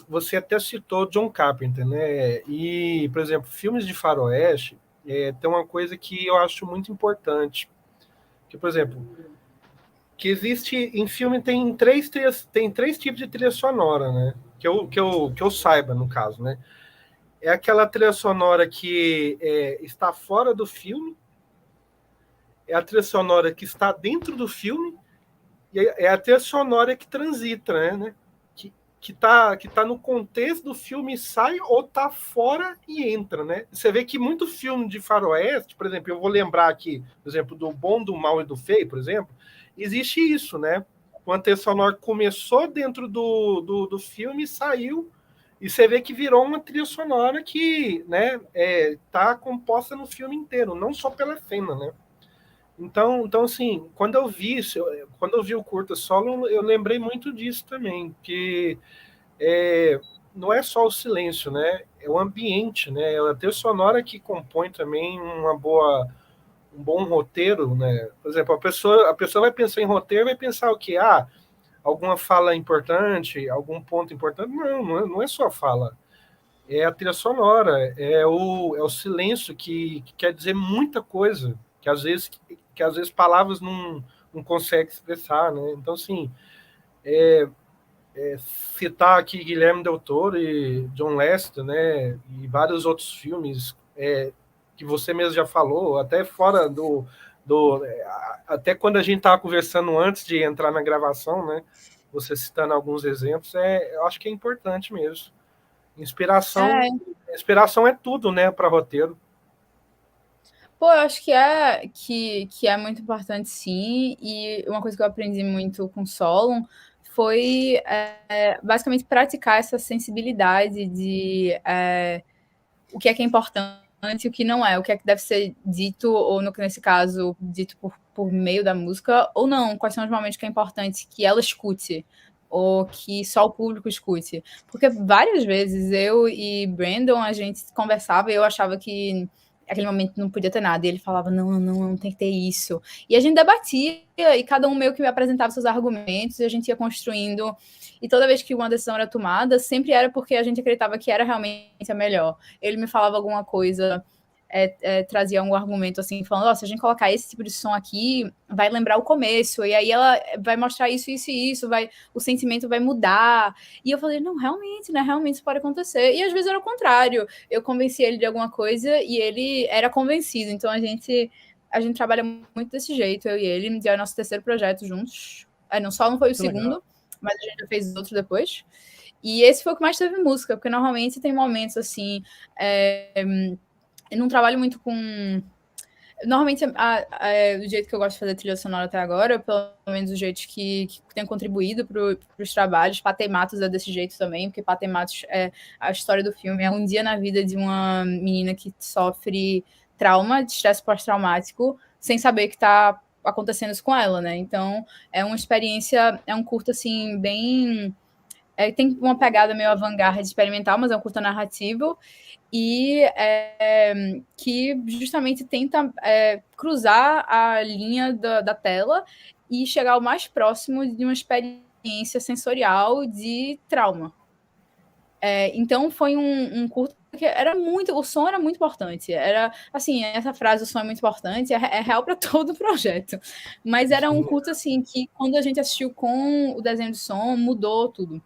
Você até citou John Carpenter, né? E, por exemplo, filmes de faroeste tem uma coisa que eu acho muito importante, que, por exemplo, que existe em filme tem três tipos de trilha sonora, né? Que eu saiba, no caso, né? É aquela trilha sonora que está fora do filme, é a trilha sonora que está dentro do filme, e é a trilha sonora que transita, né? Que tá no contexto do filme, sai ou tá fora e entra, né? Você vê que muito filme de faroeste, por exemplo, eu vou lembrar aqui, por exemplo, do Bom, do Mal e do Feio, por exemplo, existe isso, né? Uma trilha sonora começou dentro do filme e saiu, e você vê que virou uma trilha sonora que, né, tá composta no filme inteiro, não só pela cena, né? Então assim, quando eu vi o Curta Solo, eu lembrei muito disso também, que não é só o silêncio, né? É o ambiente, né? É a trilha sonora que compõe também um bom roteiro, né? Por exemplo, a pessoa vai pensar em roteiro, vai pensar o quê? Alguma fala importante, algum ponto importante? Não é só a fala. É a trilha sonora, é o silêncio que quer dizer muita coisa, que às vezes palavras não conseguem expressar, né? Então, assim, citar aqui Guilherme Del Toro e John Lasseter, né? E vários outros filmes que você mesmo já falou, até fora até quando a gente estava conversando antes de entrar na gravação, né? Você citando alguns exemplos, eu acho que é importante mesmo. Inspiração é tudo, né, para roteiro. Pô, eu acho que é muito importante, sim, e uma coisa que eu aprendi muito com Solon foi basicamente praticar essa sensibilidade de o que é importante e o que não é, o que é que deve ser dito, ou nesse caso, dito por meio da música, ou não, quais são os momentos que é importante que ela escute, ou que só o público escute. Porque várias vezes eu e Brandon, a gente conversava e eu achava que aquele momento não podia ter nada, e ele falava, não tem que ter isso. E a gente debatia, e cada um meio que me apresentava seus argumentos, e a gente ia construindo, e toda vez que uma decisão era tomada, sempre era porque a gente acreditava que era realmente a melhor. Ele me falava alguma coisa, trazia algum argumento assim, falando, se a gente colocar esse tipo de som aqui, vai lembrar o começo, e aí ela vai mostrar isso, o sentimento vai mudar. E eu falei, não, realmente, né? Realmente isso pode acontecer. E às vezes era o contrário. Eu convenci ele de alguma coisa e ele era convencido. Então a gente trabalha muito desse jeito, eu e ele. Já é o nosso terceiro projeto juntos. Só não foi o segundo, legal, mas a gente já fez outro depois. E esse foi o que mais teve música, porque normalmente tem momentos assim... eu não trabalho muito com... Normalmente, do jeito que eu gosto de fazer trilha sonora até agora, pelo menos o jeito que tem contribuído para os trabalhos. Patematos é desse jeito também, porque Patematos é a história do filme. É um dia na vida de uma menina que sofre trauma, de estresse pós-traumático, sem saber que está acontecendo isso com ela, né? Então, é uma experiência, é um curto, assim, bem... tem uma pegada meio avant-garde experimental, mas é um curta narrativo, e que justamente tenta cruzar a linha da tela e chegar o mais próximo de uma experiência sensorial de trauma. Então foi um curto que o som era muito importante. Era assim, essa frase, o som é muito importante, é real para todo o projeto. Mas era um curto assim que quando a gente assistiu com o desenho de som, mudou tudo.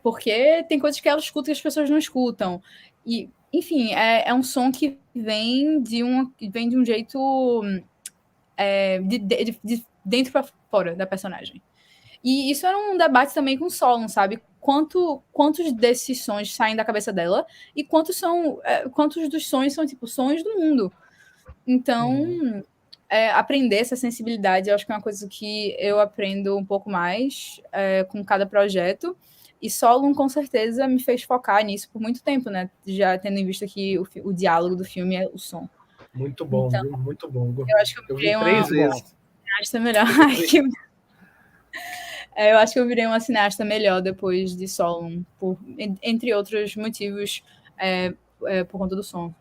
Porque tem coisas que ela escuta que as pessoas não escutam. E, enfim, é um som que vem de um jeito de dentro para fora da personagem. E isso era um debate também com o Solon, sabe? Quantos desses sons saem da cabeça dela e quantos dos sons são, tipo, sons do mundo. Então, aprender essa sensibilidade, eu acho que é uma coisa que eu aprendo um pouco mais com cada projeto. E Solon, com certeza, me fez focar nisso por muito tempo, né? Já tendo em vista que o diálogo do filme é o som. Muito bom, então, viu? Muito bom. Eu acho que eu virei uma cineasta melhor. Eu acho que eu virei uma cineasta melhor depois de Solon, entre outros motivos, por conta do som.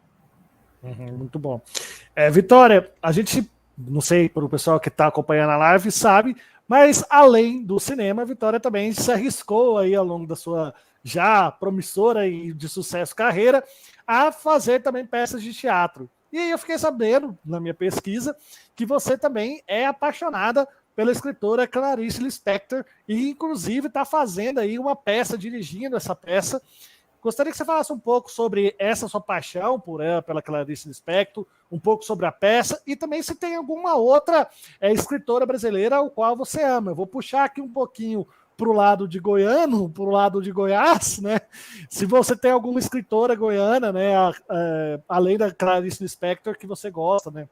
Muito bom. Vitória, a gente, não sei para o pessoal que está acompanhando a live, sabe, mas além do cinema, a Vitória também se arriscou aí ao longo da sua já promissora e de sucesso carreira a fazer também peças de teatro. E aí eu fiquei sabendo, na minha pesquisa, que você também é apaixonada pela escritora Clarice Lispector e inclusive está fazendo aí uma peça, dirigindo essa peça. Gostaria que você falasse um pouco sobre essa sua paixão por ela, pela Clarice Lispector, um pouco sobre a peça e também se tem alguma outra escritora brasileira ao qual você ama. Eu vou puxar aqui um pouquinho para o lado de goiano, para o lado de Goiás, né? Se você tem alguma escritora goiana, né, além da Clarice Lispector, que você gosta, né?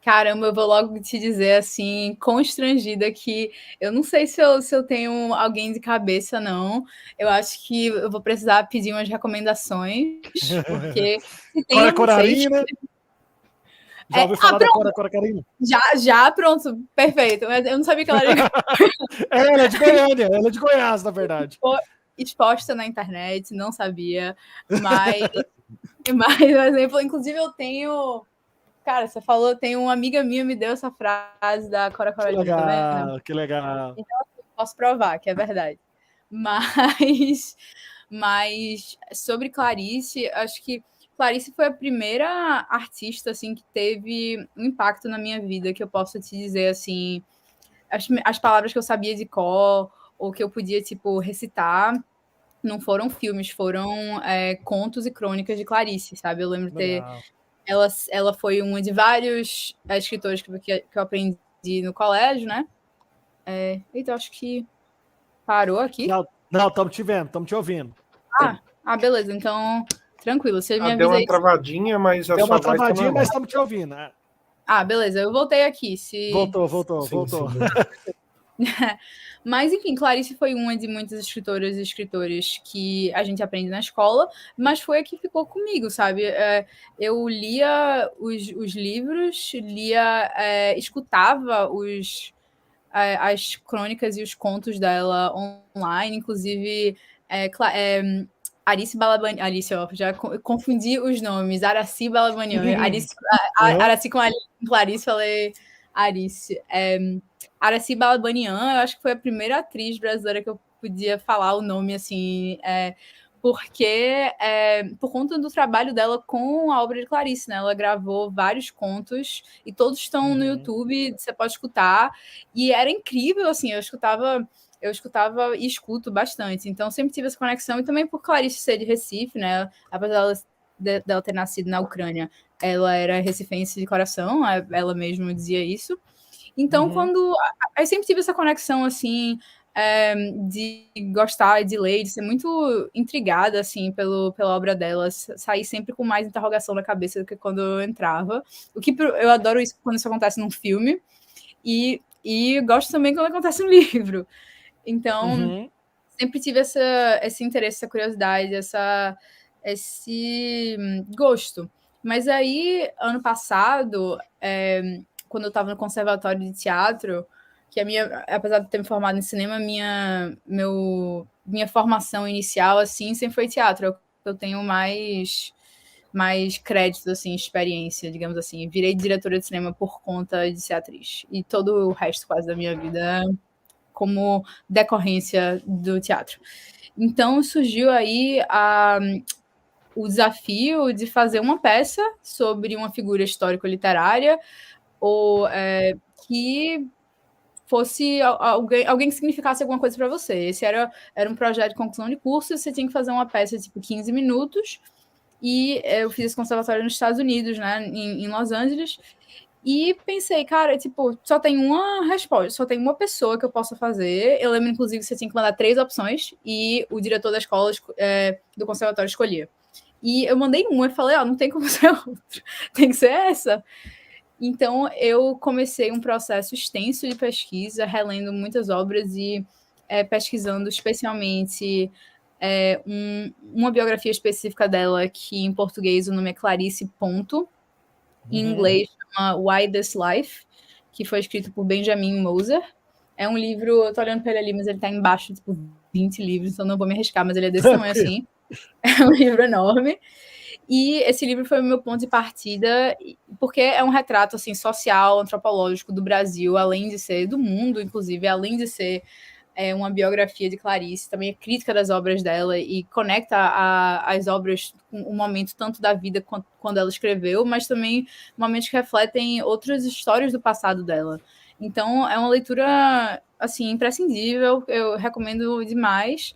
Caramba, eu vou logo te dizer, assim, constrangida, que eu não sei se eu tenho alguém de cabeça, não. Eu acho que eu vou precisar pedir umas recomendações, porque se tem, Cora eu não Corarina. sei. Já ouviu falar da Cora Corarina? Já, pronto, perfeito. Eu não sabia que ela era... Ela é de Goiânia, ela é de Goiás, na verdade. Exposta na internet, não sabia, mas, por exemplo, inclusive eu tenho... Cara, você falou, tem uma amiga minha me deu essa frase da Cora Coralina. Que legal, que legal. Então, eu posso provar que é verdade. Mas sobre Clarice, acho que Clarice foi a primeira artista, assim, que teve um impacto na minha vida, que eu posso te dizer, assim, as palavras que eu sabia de cor, ou que eu podia, tipo, recitar, não foram filmes, foram contos e crônicas de Clarice, sabe? Eu lembro de ter... Ela foi uma de vários escritores que eu aprendi no colégio, né? Então, acho que parou aqui. Não, estamos te vendo, estamos te ouvindo. Beleza. Então, tranquilo. Você me avisa deu uma aí. Travadinha, mas deu uma travadinha, mas estamos te ouvindo. Beleza. Eu voltei aqui. Voltou. Sim. Mas, enfim, Clarice foi uma de muitas escritoras e escritores que a gente aprende na escola, mas foi a que ficou comigo, sabe? Eu lia os livros, escutava as crônicas e os contos dela online, inclusive Aracy Balabanian. Alice, ó, já confundi os nomes. Aracy Balabanian. Aracy com Clarice, falei Aracy. Aracy Balabanian, eu acho que foi a primeira atriz brasileira que eu podia falar o nome, assim, porque por conta do trabalho dela com a obra de Clarice, né? Ela gravou vários contos e todos estão no YouTube, você pode escutar, e era incrível, assim, eu escutava e escuto bastante, então sempre tive essa conexão, e também por Clarice ser de Recife, né? Apesar dela ter nascido na Ucrânia, ela era recifense de coração, ela mesma dizia isso. Então, eu sempre tive essa conexão, assim, de gostar de ler, de ser muito intrigada, assim, pela obra dela, sair sempre com mais interrogação na cabeça do que quando eu entrava. Eu adoro isso quando isso acontece num filme, e gosto também quando acontece no livro. Então, sempre tive esse interesse, essa curiosidade, esse gosto. Mas aí, ano passado, quando eu estava no conservatório de teatro, que apesar de ter me formado em cinema, minha formação inicial, assim, sempre foi teatro. Eu tenho mais crédito, assim, experiência, digamos assim. Virei diretora de cinema por conta de ser atriz. E todo o resto, quase, da minha vida como decorrência do teatro. Então, surgiu aí o desafio de fazer uma peça sobre uma figura histórico-literária ou que fosse alguém que significasse alguma coisa para você. Esse era um projeto de conclusão de curso, você tinha que fazer uma peça de tipo 15 minutos, e eu fiz esse conservatório nos Estados Unidos, né, em Los Angeles, e pensei, cara, tipo, só tem uma resposta, só tem uma pessoa que eu possa fazer. Eu lembro, inclusive, que você tinha que mandar 3 opções, e o diretor da escola do conservatório escolhia. E eu mandei uma e falei, não tem como ser outra, tem que ser essa. Então, eu comecei um processo extenso de pesquisa, relendo muitas obras e pesquisando especialmente uma biografia específica dela, que em português o nome é Clarice Ponto, em inglês chama Why This Life, que foi escrito por Benjamin Moser. É um livro, eu tô olhando para ele ali, mas ele tá embaixo, tipo, 20 livros, então não vou me arriscar, mas ele é desse tamanho assim. É um livro enorme. E esse livro foi o meu ponto de partida, porque é um retrato assim, social, antropológico do Brasil, além de ser do mundo, inclusive, além de ser uma biografia de Clarice, também é crítica das obras dela e conecta as obras com o momento tanto da vida quando ela escreveu, mas também momentos que refletem outras histórias do passado dela. Então, é uma leitura assim, imprescindível, eu recomendo demais.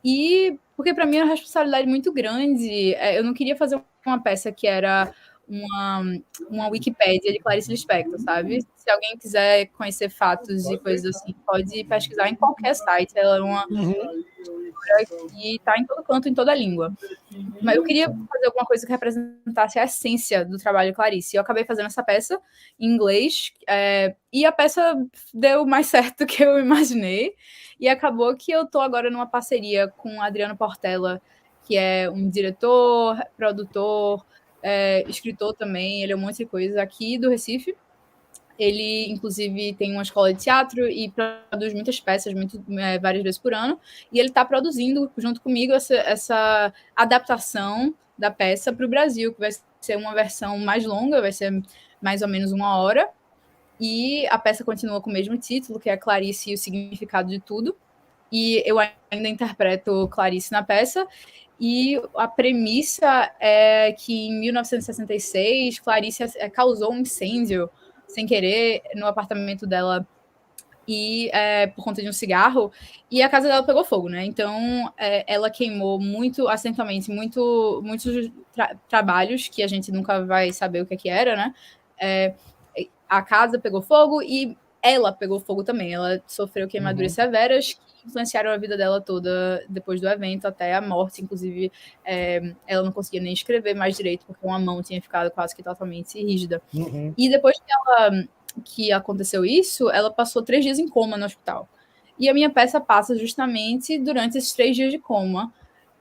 E porque para mim é uma responsabilidade muito grande. Eu não queria fazer uma peça que era uma Wikipédia de Clarice Lispector, sabe? Se alguém quiser conhecer fatos e coisas assim, pode pesquisar em qualquer site. Ela é uma que está em todo canto, em toda língua. Mas eu queria fazer alguma coisa que representasse a essência do trabalho de Clarice. Eu acabei fazendo essa peça em inglês, e a peça deu mais certo do que eu imaginei. E acabou que eu estou agora numa parceria com Adriano Portela, que é um diretor, produtor, escritor também, ele é um monte de coisa aqui do Recife. Ele, inclusive, tem uma escola de teatro e produz muitas peças, várias vezes por ano. E ele está produzindo, junto comigo, essa adaptação da peça para o Brasil, que vai ser uma versão mais longa, vai ser mais ou menos 1 hora. E a peça continua com o mesmo título, que é Clarice e o Significado de Tudo. E eu ainda interpreto Clarice na peça. E a premissa é que, em 1966, Clarice causou um incêndio sem querer no apartamento dela, e por conta de um cigarro, e a casa dela pegou fogo, né? Então ela queimou muito acidentalmente muitos trabalhos que a gente nunca vai saber o que era, né? A casa pegou fogo e ela pegou fogo também. Ela sofreu queimaduras severas que influenciaram a vida dela toda depois do evento, até a morte. Inclusive, ela não conseguia nem escrever mais direito, porque uma mão tinha ficado quase que totalmente rígida. E depois que aconteceu isso, ela passou 3 dias em coma no hospital. E a minha peça passa justamente durante esses 3 dias de coma.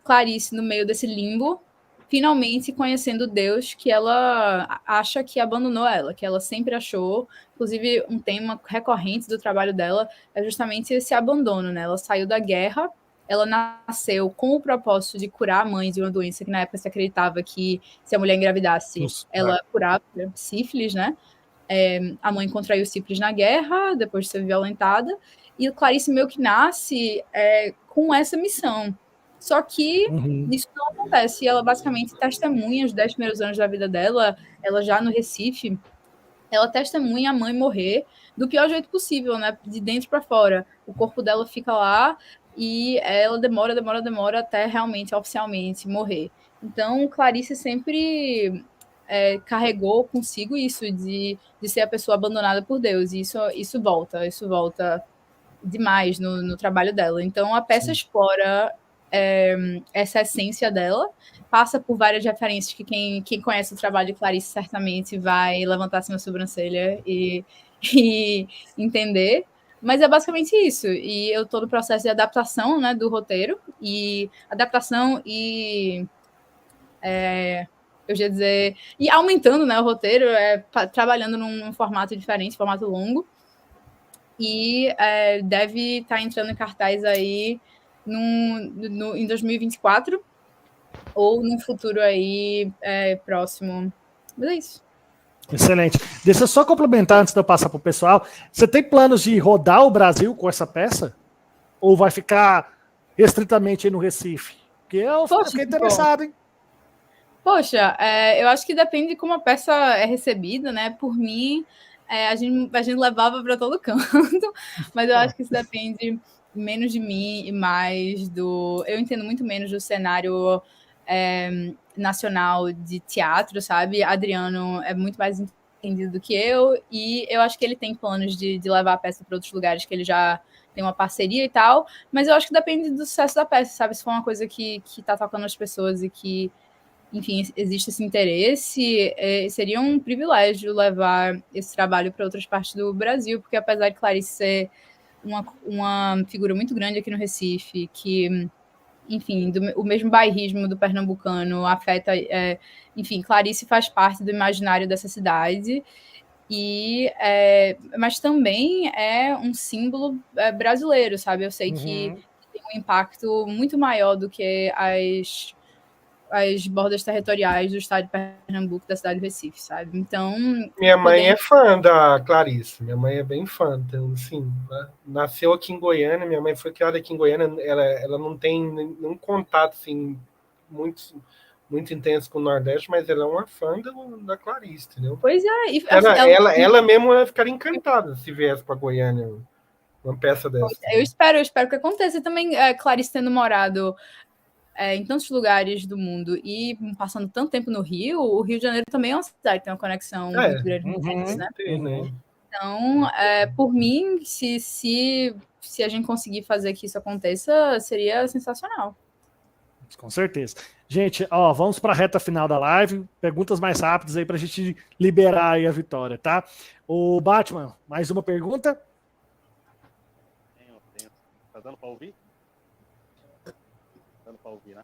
Clarice, no meio desse limbo, finalmente conhecendo Deus, que ela acha que abandonou ela, que ela sempre achou. Inclusive, um tema recorrente do trabalho dela é justamente esse abandono, né? Ela saiu da guerra, ela nasceu com o propósito de curar a mãe de uma doença que na época se acreditava que, se a mulher engravidasse, ela curava sífilis, né? A mãe contraiu sífilis na guerra, depois de ser violentada, e Clarice meio que nasce com essa missão. Só que isso não acontece. E ela basicamente testemunha os 10 primeiros anos da vida dela, ela já no Recife, ela testemunha a mãe morrer do pior jeito possível, né? De dentro para fora. O corpo dela fica lá e ela demora até realmente, oficialmente, morrer. Então, Clarice sempre carregou consigo isso de ser a pessoa abandonada por Deus. E isso volta demais no trabalho dela. Então, a peça explora essa essência dela, passa por várias referências que quem conhece o trabalho de Clarice certamente vai levantar assim uma sobrancelha e entender. Mas é basicamente isso. E eu estou no processo de adaptação, né, do roteiro. E adaptação e... eu ia dizer... E aumentando, né, o roteiro, trabalhando num formato diferente, formato longo. E deve estar entrando em cartaz aí em 2024 ou num futuro aí próximo. Mas é isso. Excelente. Deixa eu só complementar antes de eu passar para o pessoal. Você tem planos de rodar o Brasil com essa peça? Ou vai ficar restritamente aí no Recife? Porque eu fiquei interessado, hein? Poxa, eu acho que depende de como a peça é recebida, né? Por mim, a gente levava para todo canto, mas eu acho que isso depende menos de mim e mais do... Eu entendo muito menos do cenário nacional de teatro, sabe? Adriano é muito mais entendido do que eu, e eu acho que ele tem planos de levar a peça para outros lugares que ele já tem uma parceria e tal, mas eu acho que depende do sucesso da peça, sabe? Se for uma coisa que tá tocando as pessoas e que, enfim, existe esse interesse, seria um privilégio levar esse trabalho para outras partes do Brasil, porque apesar de Clarice ser uma figura muito grande aqui no Recife, que, enfim, o mesmo bairrismo do pernambucano afeta... enfim, Clarice faz parte do imaginário dessa cidade, mas também é um símbolo brasileiro, sabe? Eu sei que tem um impacto muito maior do que as bordas territoriais do estado de Pernambuco, da cidade de Recife, sabe? Então... Minha mãe é fã da Clarice, minha mãe é bem fã, então, assim, né? Nasceu aqui em Goiânia, minha mãe foi criada aqui em Goiânia, ela não tem nenhum contato, assim, muito intenso com o Nordeste, mas ela é uma fã da Clarice, entendeu? Pois é. E, ela mesmo ia ficar encantada se viesse para Goiânia uma peça dessa. Eu espero que aconteça. Também, Clarice tendo morado em tantos lugares do mundo e passando tanto tempo no Rio, o Rio de Janeiro também é uma cidade que tem uma conexão muito grande com eles, né? Então, por mim, se a gente conseguir fazer que isso aconteça, seria sensacional. Com certeza. Gente, ó, vamos para a reta final da live. Perguntas mais rápidas aí para a gente liberar aí a vitória, tá? O Batman, mais uma pergunta? Tenho. Tá dando para ouvir? Tá dando para ouvir, né?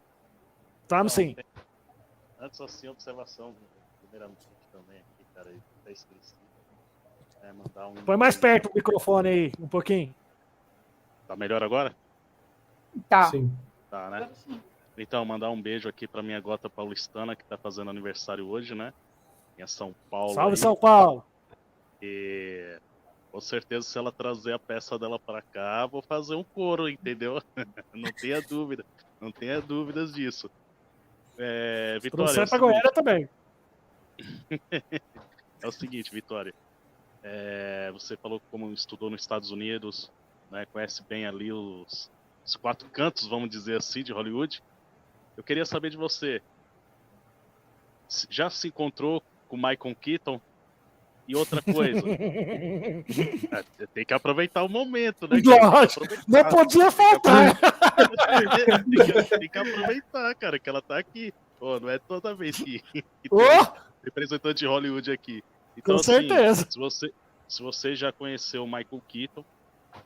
Tá, sim. Antes, assim, observação, primeiramente também aqui, cara, tá esquecido. Mandar um... Põe mais perto o microfone aí, um pouquinho. Tá melhor agora? Tá. Sim. Tá, né? Então, mandar um beijo aqui pra minha gota paulistana, que tá fazendo aniversário hoje, né? Em São Paulo. Salve, aí. São Paulo! E com certeza, se ela trazer a peça dela pra cá, vou fazer um coro, entendeu? Não tenha dúvida. Não tenha dúvidas disso. Vitória. Trouxer pra Goiânia também. É o seguinte, Vitória. Você falou que como estudou nos Estados Unidos, né, conhece bem ali os 4 cantos, vamos dizer assim, de Hollywood. Eu queria saber de você. Já se encontrou com Michael Keaton? E outra coisa, tem que aproveitar o momento, né? Lógico, não podia faltar. Tem que aproveitar, cara, que ela tá aqui. Pô, não é toda vez que tem representante de Hollywood aqui. Então, com certeza. Assim, se você já conheceu o Michael Keaton,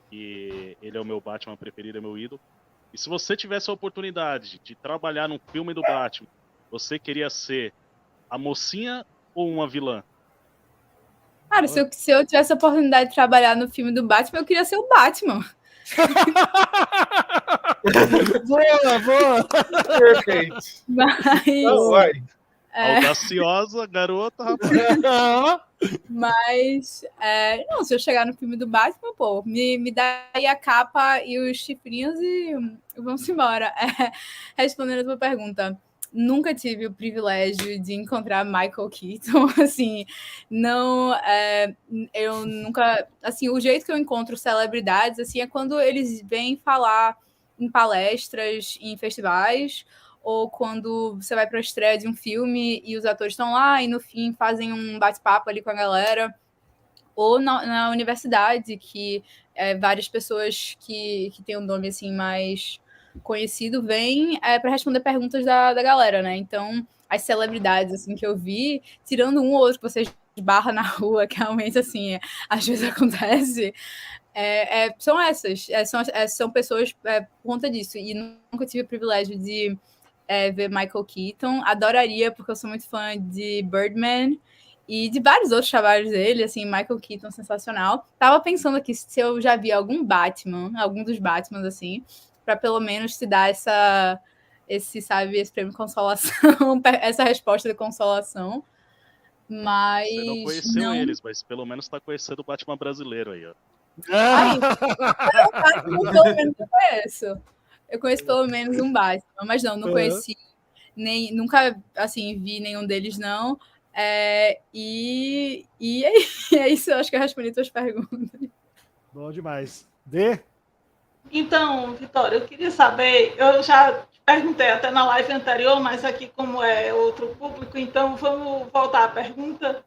que ele é o meu Batman preferido, é meu ídolo, e se você tivesse a oportunidade de trabalhar num filme do Batman, você queria ser a mocinha ou uma vilã? Cara, se eu tivesse a oportunidade de trabalhar no filme do Batman, eu queria ser o Batman. Boa! Perfeito. Mas... Audaciosa, garota, rapaz. Mas, não, se eu chegar no filme do Batman, pô, me dá aí a capa e os chifrinhos e vamos embora. Respondendo a tua pergunta, nunca tive o privilégio de encontrar Michael Keaton, assim, não, eu nunca, assim, o jeito que eu encontro celebridades, assim, é quando eles vêm falar em palestras, em festivais, ou quando você vai para a estreia de um filme e os atores estão lá e no fim fazem um bate-papo ali com a galera, ou na universidade, que várias pessoas que têm um nome assim mais conhecido vêm para responder perguntas da galera, né? Então, as celebridades assim que eu vi, tirando um ou outro que vocês barra na rua, que realmente assim, às vezes acontece, são essas, são pessoas por conta disso. E nunca tive o privilégio de ver Michael Keaton. Adoraria, porque eu sou muito fã de Birdman e de vários outros trabalhos dele, assim, Michael Keaton, sensacional. Tava pensando aqui se eu já vi algum dos Batmans, assim, para pelo menos te dar esse prêmio de consolação, essa resposta de consolação. Mas você não conheceu eles, mas pelo menos tá conhecendo o Batman brasileiro aí, ó. Aí, pelo menos eu conheço. Eu conheço pelo menos um Batman, mas não conheci, nunca, assim, vi nenhum deles, não. E é isso, eu acho que eu respondi tuas perguntas. Bom demais. Dê? Então, Vitória, eu queria saber, eu já perguntei até na live anterior, mas aqui como é outro público, então vamos voltar à pergunta.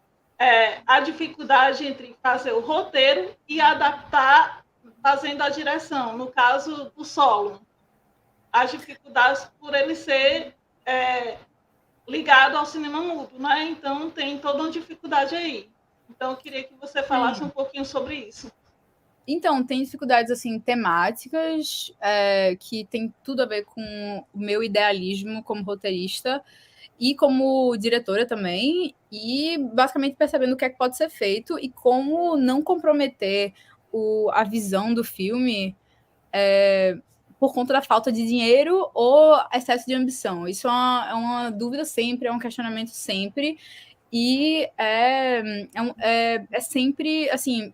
A dificuldade entre fazer o roteiro e adaptar fazendo a direção, no caso do solo. As dificuldades por ele ser ligado ao cinema mudo, né? Então tem toda uma dificuldade aí. Então eu queria que você falasse um pouquinho sobre isso. Então, tem dificuldades assim temáticas que tem tudo a ver com o meu idealismo como roteirista e como diretora também, e basicamente percebendo o que é que pode ser feito e como não comprometer a visão do filme por conta da falta de dinheiro ou excesso de ambição. Isso é uma dúvida sempre, é um questionamento sempre, e é sempre, assim,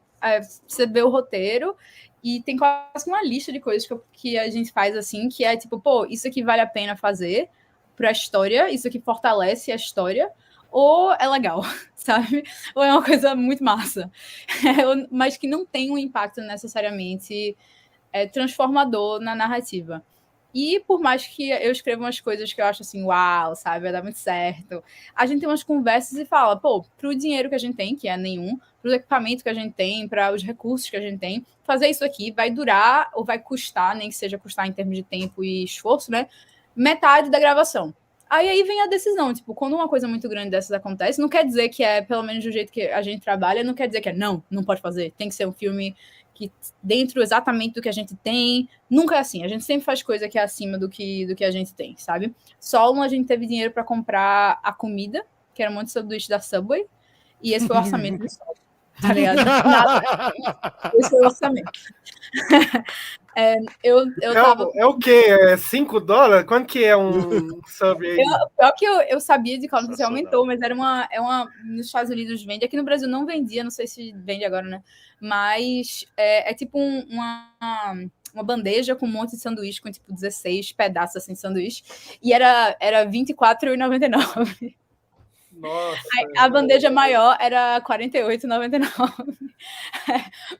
você vê o roteiro e tem quase uma lista de coisas que a gente faz, assim, que é tipo, pô, isso aqui vale a pena fazer para a história, isso aqui fortalece a história, ou é legal, sabe? Ou é uma coisa muito massa, mas que não tem um impacto necessariamente transformador na narrativa. E por mais que eu escreva umas coisas que eu acho assim, uau, sabe, vai dar muito certo, a gente tem umas conversas e fala, pô, pro dinheiro que a gente tem, que é nenhum, pro equipamento que a gente tem, para os recursos que a gente tem, fazer isso aqui vai durar ou vai custar, nem que seja custar em termos de tempo e esforço, né, metade da gravação. Aí vem a decisão, tipo, quando uma coisa muito grande dessas acontece, não quer dizer que pelo menos do jeito que a gente trabalha, não quer dizer que não pode fazer, tem que ser um filme que dentro exatamente do que a gente tem, nunca é assim, a gente sempre faz coisa que é acima do que a gente tem, sabe? Só a gente teve dinheiro para comprar a comida, que era um monte de sanduíche da Subway, e esse foi o orçamento do Sol, tá ligado? Esse foi o orçamento. Eu tava... É o quê? É $5? Quanto que é um Subway? Pior que eu sabia de quanto você aumentou, mas era nos Estados Unidos vende, aqui no Brasil não vendia, não sei se vende agora, né? Mas é tipo uma bandeja com um monte de sanduíche, com tipo 16 pedaços assim de sanduíche, e era R$24,99. Nossa. A bandeja maior era R$48,99.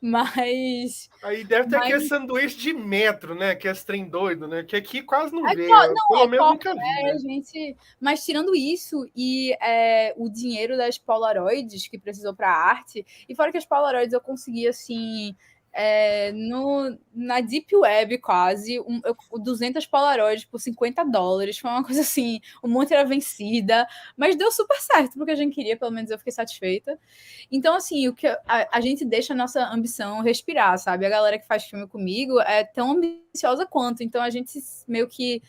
Mas... Aí deve ter aquele sanduíche de metro, né? Que é esse trem doido, né? Que aqui quase não vê. Pelo menos nunca vi, né? Gente... Mas tirando isso e o dinheiro das Polaroids que precisou para a arte, e fora que as Polaroids eu consegui, assim... na Deep Web quase 200 Polaroids por $50, foi uma coisa assim, um monte era vencida, mas deu super certo porque a gente queria, pelo menos eu fiquei satisfeita. Então assim, o que a gente deixa a nossa ambição respirar, sabe? A galera que faz filme comigo é tão ambiciosa quanto, então a gente meio que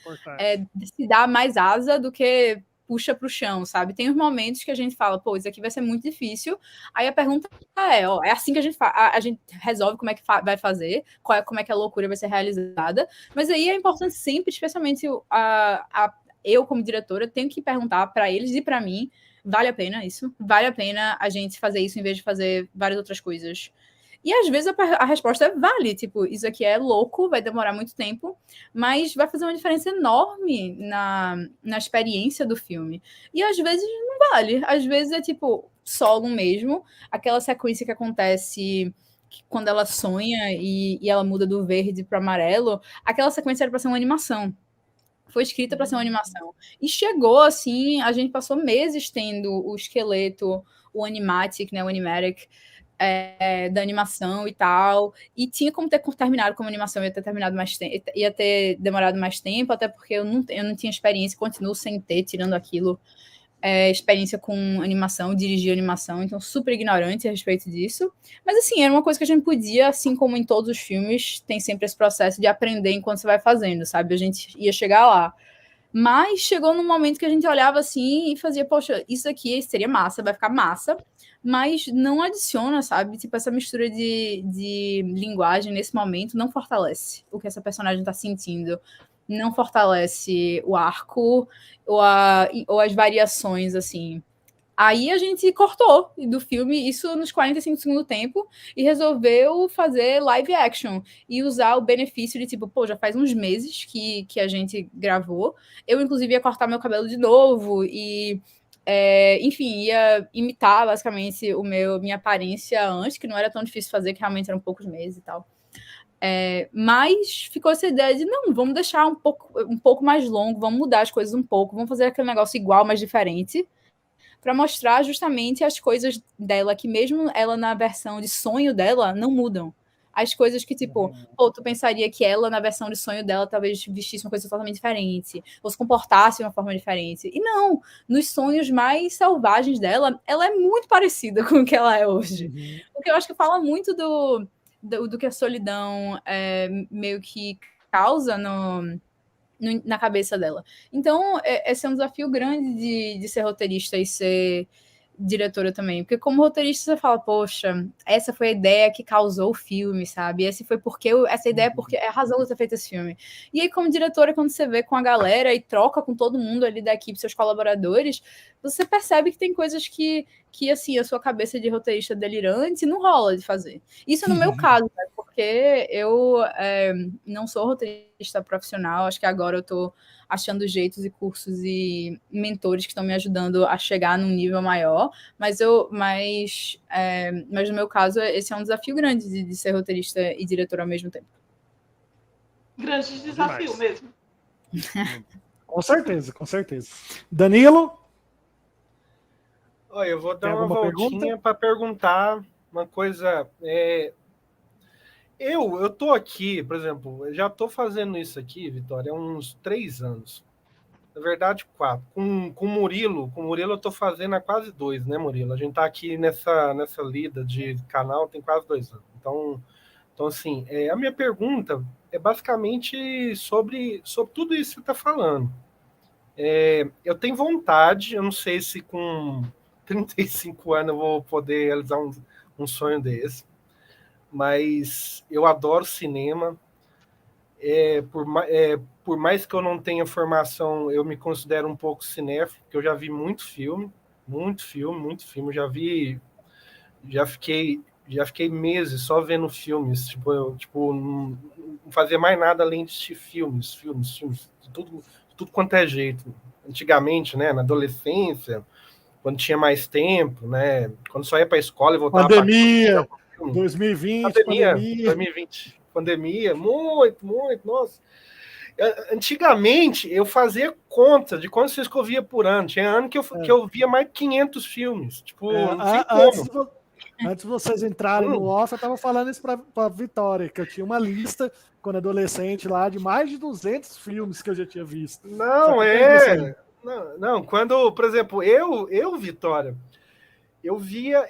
se dá mais asa do que puxa para o chão, sabe? Tem uns momentos que a gente fala, pô, isso aqui vai ser muito difícil. Aí a pergunta é assim que a gente resolve como é que vai fazer, como é que a loucura vai ser realizada. Mas aí é importante sempre, especialmente eu como diretora, tenho que perguntar para eles e para mim, vale a pena isso? Vale a pena a gente fazer isso em vez de fazer várias outras coisas? E às vezes a resposta é vale, tipo, isso aqui é louco, vai demorar muito tempo, mas vai fazer uma diferença enorme na experiência do filme. E às vezes não vale, às vezes é tipo solo mesmo, aquela sequência que acontece quando ela sonha e ela muda do verde para amarelo, aquela sequência era para ser uma animação. Foi escrita para ser uma animação. E chegou assim, a gente passou meses tendo o esqueleto, o animatic, né, o animatic, da animação e tal, e tinha como ter terminado como animação, ia ter terminado mais tempo, ia ter demorado mais tempo, até porque eu não tinha experiência, continuo sem ter, tirando aquilo, experiência com animação, dirigir animação, então super ignorante a respeito disso, mas assim, era uma coisa que a gente podia, assim como em todos os filmes, tem sempre esse processo de aprender enquanto você vai fazendo, sabe, a gente ia chegar lá. Mas chegou num momento que a gente olhava assim e fazia, poxa, isso aqui seria massa, vai ficar massa, mas não adiciona, sabe? Tipo, essa mistura de linguagem nesse momento não fortalece o que essa personagem tá sentindo, não fortalece o arco ou as variações, assim. Aí a gente cortou do filme isso nos 45 do segundo tempo e resolveu fazer live action e usar o benefício de tipo, pô, já faz uns meses que a gente gravou. Eu, inclusive, ia cortar meu cabelo de novo e, enfim, ia imitar basicamente minha aparência antes, que não era tão difícil fazer, que realmente eram poucos meses e tal. Mas ficou essa ideia de não, vamos deixar um pouco mais longo, vamos mudar as coisas um pouco, vamos fazer aquele negócio igual, mas diferente, para mostrar justamente as coisas dela, que mesmo ela na versão de sonho dela, não mudam. As coisas que, tipo, pô, tu pensaria que ela, na versão de sonho dela, talvez vestisse uma coisa totalmente diferente, ou se comportasse de uma forma diferente. E não, nos sonhos mais selvagens dela, ela é muito parecida com o que ela é hoje. O que eu acho que fala muito do que a solidão meio que causa na cabeça dela. Então, esse é um desafio grande de ser roteirista e ser diretora também, porque como roteirista você fala, poxa, essa foi a ideia que causou o filme, sabe? Essa ideia é a razão de ter feito esse filme. E aí, como diretora, quando você vê com a galera e troca com todo mundo ali da equipe, seus colaboradores, você percebe que tem coisas que assim, a sua cabeça de roteirista delirante não rola de fazer. Isso no meu caso, né? Porque eu não sou roteirista profissional, acho que agora eu tô achando jeitos e cursos e mentores que estão me ajudando a chegar num nível maior, mas no meu caso, esse é um desafio grande de ser roteirista e diretor ao mesmo tempo. Grande desafio mesmo. Com certeza, com certeza. Danilo? Olha, eu vou dar uma voltinha para perguntar uma coisa. Eu tô aqui, por exemplo, eu já tô fazendo isso aqui, Vitória, há uns 3 anos. Na verdade, 4. Com o Murilo eu tô fazendo há quase 2, né, Murilo? A gente tá aqui nessa lida de canal tem quase 2 anos. Então assim, a minha pergunta é basicamente sobre tudo isso que você está falando. Eu tenho vontade, eu não sei se com 35 anos eu vou poder realizar um sonho desse, mas eu adoro cinema. Por mais que eu não tenha formação, eu me considero um pouco cinéfilo, porque eu já vi muito filme. Já fiquei meses só vendo filmes, tipo não fazia mais nada além de assistir filmes, tudo quanto é jeito. Antigamente, né, na adolescência, quando tinha mais tempo, né, quando só ia para a escola e voltava para pandemia, 2020, pandemia, muito, nossa. Antigamente, eu fazia conta de quantos filmes que eu via por ano. Tinha ano que eu via mais de 500 filmes. Tipo, antes de vocês entrarem no off, eu estava falando isso para a Vitória, que eu tinha uma lista, quando adolescente lá, de mais de 200 filmes que eu já tinha visto. Não, quando, por exemplo, eu Vitória, eu via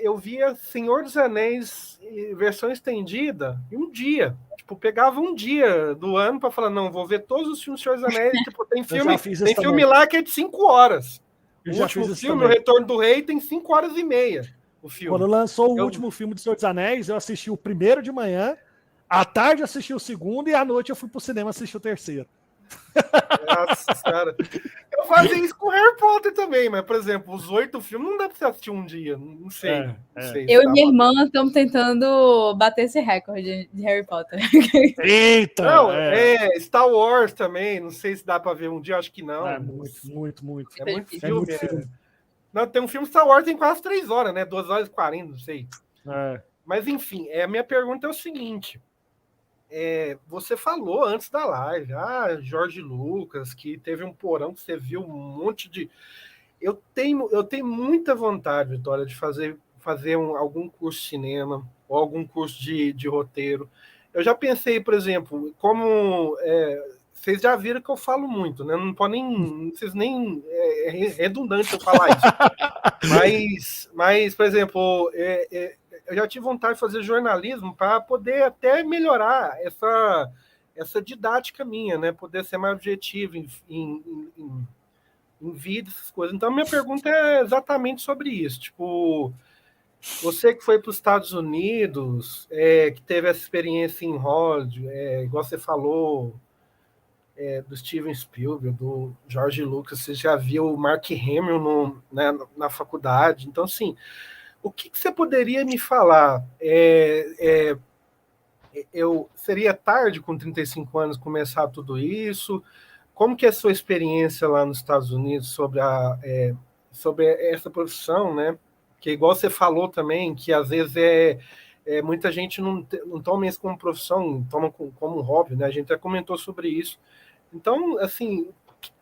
Senhor dos Anéis versão estendida em um dia. Tipo, pegava um dia do ano para falar, não, vou ver todos os filmes do Senhor dos Anéis. Tipo, tem filme lá que é de 5 horas. O último filme, O Retorno do Rei, tem 5 horas e meia. O filme. Quando lançou o último filme do Senhor dos Anéis, eu assisti o primeiro de manhã, à tarde eu assisti o segundo e à noite eu fui pro cinema assistir o terceiro. Nossa senhora. Eu fazia isso com Harry Potter também, mas, por exemplo, os 8 filmes não dá pra você assistir um dia. Não sei. Eu e minha irmã estamos tentando bater esse recorde de Harry Potter. Eita! Não, Star Wars também. Não sei se dá pra ver um dia, acho que não. É muito. É muito filme. Não, tem um filme Star Wars, tem quase 3 horas, né? 2 horas e 40, não sei. Mas, enfim, a minha pergunta é o seguinte. Você falou antes da live, Jorge Lucas, que teve um porão que você viu um monte de... Eu tenho muita vontade, Vitória, de fazer fazer algum curso de cinema ou algum curso de roteiro. Eu já pensei, por exemplo, como vocês já viram que eu falo muito, né? Não pode nem, vocês nem é redundante eu falar isso. Mas por exemplo, eu já tive vontade de fazer jornalismo para poder até melhorar essa didática minha, né? Poder ser mais objetivo em vídeo, essas coisas. Então, minha pergunta é exatamente sobre isso. Tipo, você que foi para os Estados Unidos, que teve essa experiência em Hollywood, igual você falou, do Steven Spielberg, do George Lucas, você já viu o Mark Hamill na faculdade. Então, assim, o que você poderia me falar? Eu seria tarde, com 35 anos, começar tudo isso? Como que é a sua experiência lá nos Estados Unidos sobre essa profissão, né? Que igual você falou também, que às vezes muita gente não toma isso como profissão, toma como um hobby, né? A gente até comentou sobre isso. Então, assim, o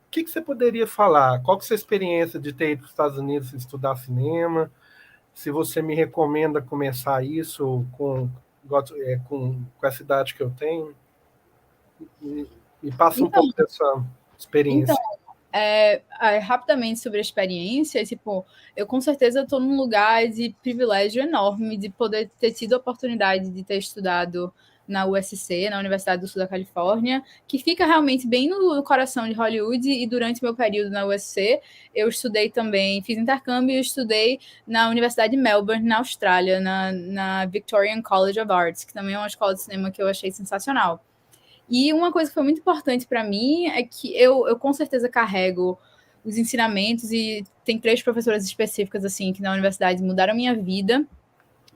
que você poderia falar? Qual que é a sua experiência de ter ido para os Estados Unidos estudar cinema? Se você me recomenda começar isso com essa idade que eu tenho? Me passa um pouco dessa experiência. Rapidamente sobre a experiência, tipo, eu com certeza estou num lugar de privilégio enorme de poder ter tido a oportunidade de ter estudado na USC, na Universidade do Sul da Califórnia, que fica realmente bem no coração de Hollywood, e durante meu período na USC, eu estudei também, fiz intercâmbio e estudei na Universidade de Melbourne, na Austrália, na Victorian College of Arts, que também é uma escola de cinema que eu achei sensacional. E uma coisa que foi muito importante para mim é que eu com certeza carrego os ensinamentos, e tem 3 professoras específicas assim que na universidade mudaram a minha vida.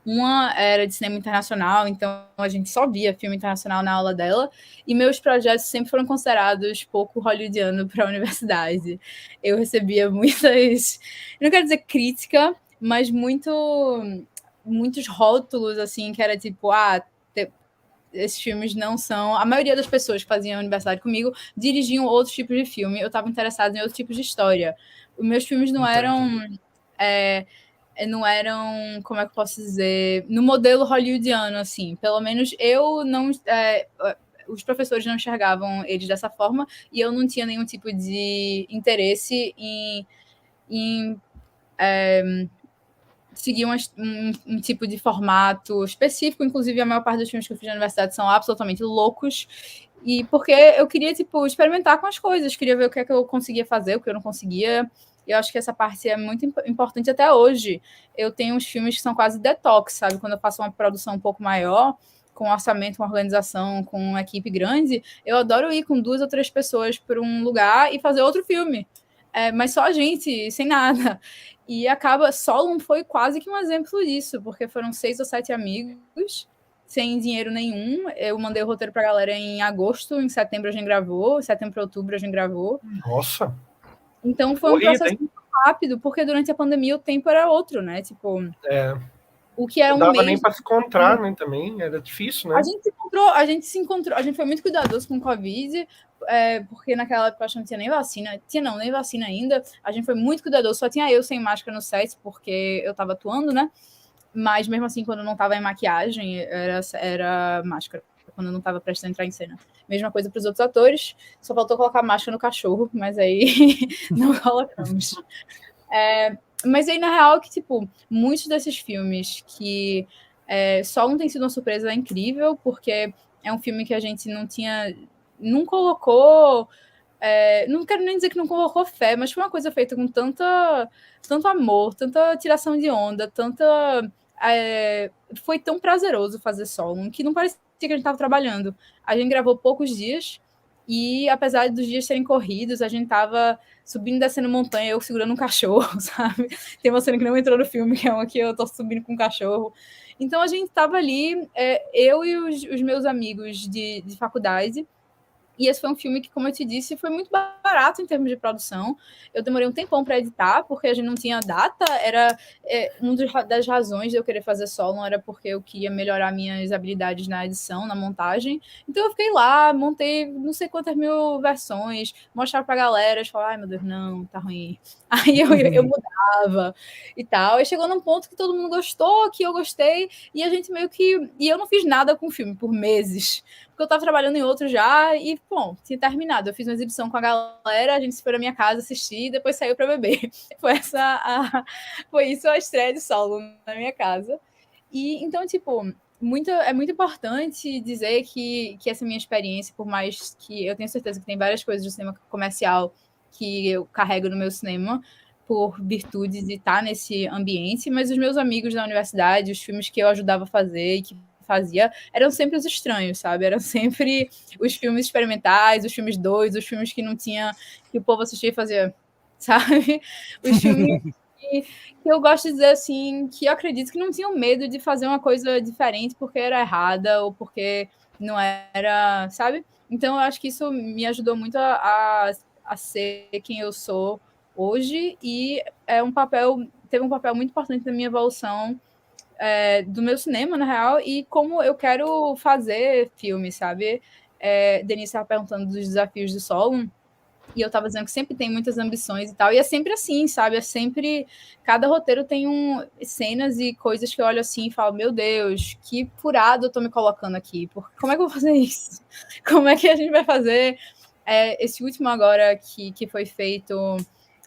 Uma era de cinema internacional, então a gente só via filme internacional na aula dela, e meus projetos sempre foram considerados pouco hollywoodiano para a universidade. Eu recebia muitas, não quero dizer crítica, mas muitos rótulos, assim, que era tipo, esses filmes não são... A maioria das pessoas que faziam a universidade comigo dirigiam outros tipos de filme, eu estava interessada em outros tipos de história. Os meus filmes não eram... não eram, como é que eu posso dizer, no modelo hollywoodiano, assim. Pelo menos eu não... os professores não enxergavam eles dessa forma, e eu não tinha nenhum tipo de interesse em seguir um tipo de formato específico. Inclusive, a maior parte dos filmes que eu fiz na universidade são absolutamente loucos, e porque eu queria, tipo, experimentar com as coisas, queria ver o que é que eu conseguia fazer, o que eu não conseguia. Eu acho que essa parte é muito importante até hoje. Eu tenho uns filmes que são quase detox, sabe? Quando eu faço uma produção um pouco maior, com orçamento, uma organização, com uma equipe grande, eu adoro ir com 2 ou 3 pessoas para um lugar e fazer outro filme. Mas só a gente, sem nada. E Solon foi quase que um exemplo disso, porque foram 6 ou 7 amigos, sem dinheiro nenhum. Eu mandei o roteiro pra galera em agosto, em setembro a gente gravou, em setembro para outubro a gente gravou. Nossa! Então foi um processo muito rápido, porque durante a pandemia o tempo era outro, né? Tipo, o que era não dava nem para se encontrar, né? Também era difícil, né? A gente se encontrou, a gente foi muito cuidadoso com o Covid, porque naquela época acho que não tinha nem vacina, nem vacina ainda. A gente foi muito cuidadoso, só tinha eu sem máscara no set, porque eu tava atuando, né? Mas mesmo assim, quando eu não tava em maquiagem, era máscara, quando eu não tava prestes a entrar em cena. Mesma coisa para os outros atores, só faltou colocar máscara no cachorro, mas aí não colocamos. Mas aí, na real, que, tipo, muitos desses filmes que só não tem sido uma surpresa incrível, porque é um filme que a gente não colocou... não quero nem dizer que não colocou fé, mas foi uma coisa feita com tanto amor, tanta tiração de onda, foi tão prazeroso fazer Solon, que não parecia que a gente estava trabalhando. A gente gravou poucos dias, e apesar dos dias serem corridos, a gente estava subindo e descendo montanha, eu segurando um cachorro, sabe? Tem uma cena que não entrou no filme, que é uma que eu tô subindo com um cachorro. Então a gente estava ali, eu e os meus amigos de faculdade, E esse foi um filme que, como eu te disse, foi muito barato em termos de produção. Eu demorei um tempão para editar, porque a gente não tinha data. Era uma das razões de eu querer fazer solo, era porque eu queria melhorar minhas habilidades na edição, na montagem. Então eu fiquei lá, montei não sei quantas mil versões, mostrava pra galera, eles falavam, ai meu Deus, não, tá ruim. Aí eu mudava e tal. E chegou num ponto que todo mundo gostou, que eu gostei, e a gente meio que... E eu não fiz nada com o filme por meses, porque eu tava trabalhando em outro já, e, bom, tinha terminado. Eu fiz uma exibição com a galera, a gente foi na minha casa assistir, e depois saiu pra beber. Foi isso a estreia de solo na minha casa. E, então, tipo, é muito importante dizer que essa minha experiência, por mais que eu tenho certeza que tem várias coisas do cinema comercial que eu carrego no meu cinema, por virtudes de estar nesse ambiente, mas os meus amigos da universidade, os filmes que eu ajudava a fazer e que fazia, eram sempre os estranhos, sabe? Eram sempre os filmes experimentais, os filmes doidos, os filmes que não tinha, que o povo assistia e fazia, sabe? Os filmes que eu gosto de dizer assim, que eu acredito que não tinham medo de fazer uma coisa diferente porque era errada ou porque não era, sabe? Então eu acho que isso me ajudou muito a ser quem eu sou hoje, e teve um papel muito importante na minha evolução do meu cinema, na real, e como eu quero fazer filme, sabe? Denise estava perguntando dos desafios do solo, e eu estava dizendo que sempre tem muitas ambições e tal, e é sempre assim, sabe? É sempre... Cada roteiro tem cenas e coisas que eu olho assim e falo, meu Deus, que furado eu tô me colocando aqui, como é que eu vou fazer isso? Como é que a gente vai fazer? Esse último agora que foi feito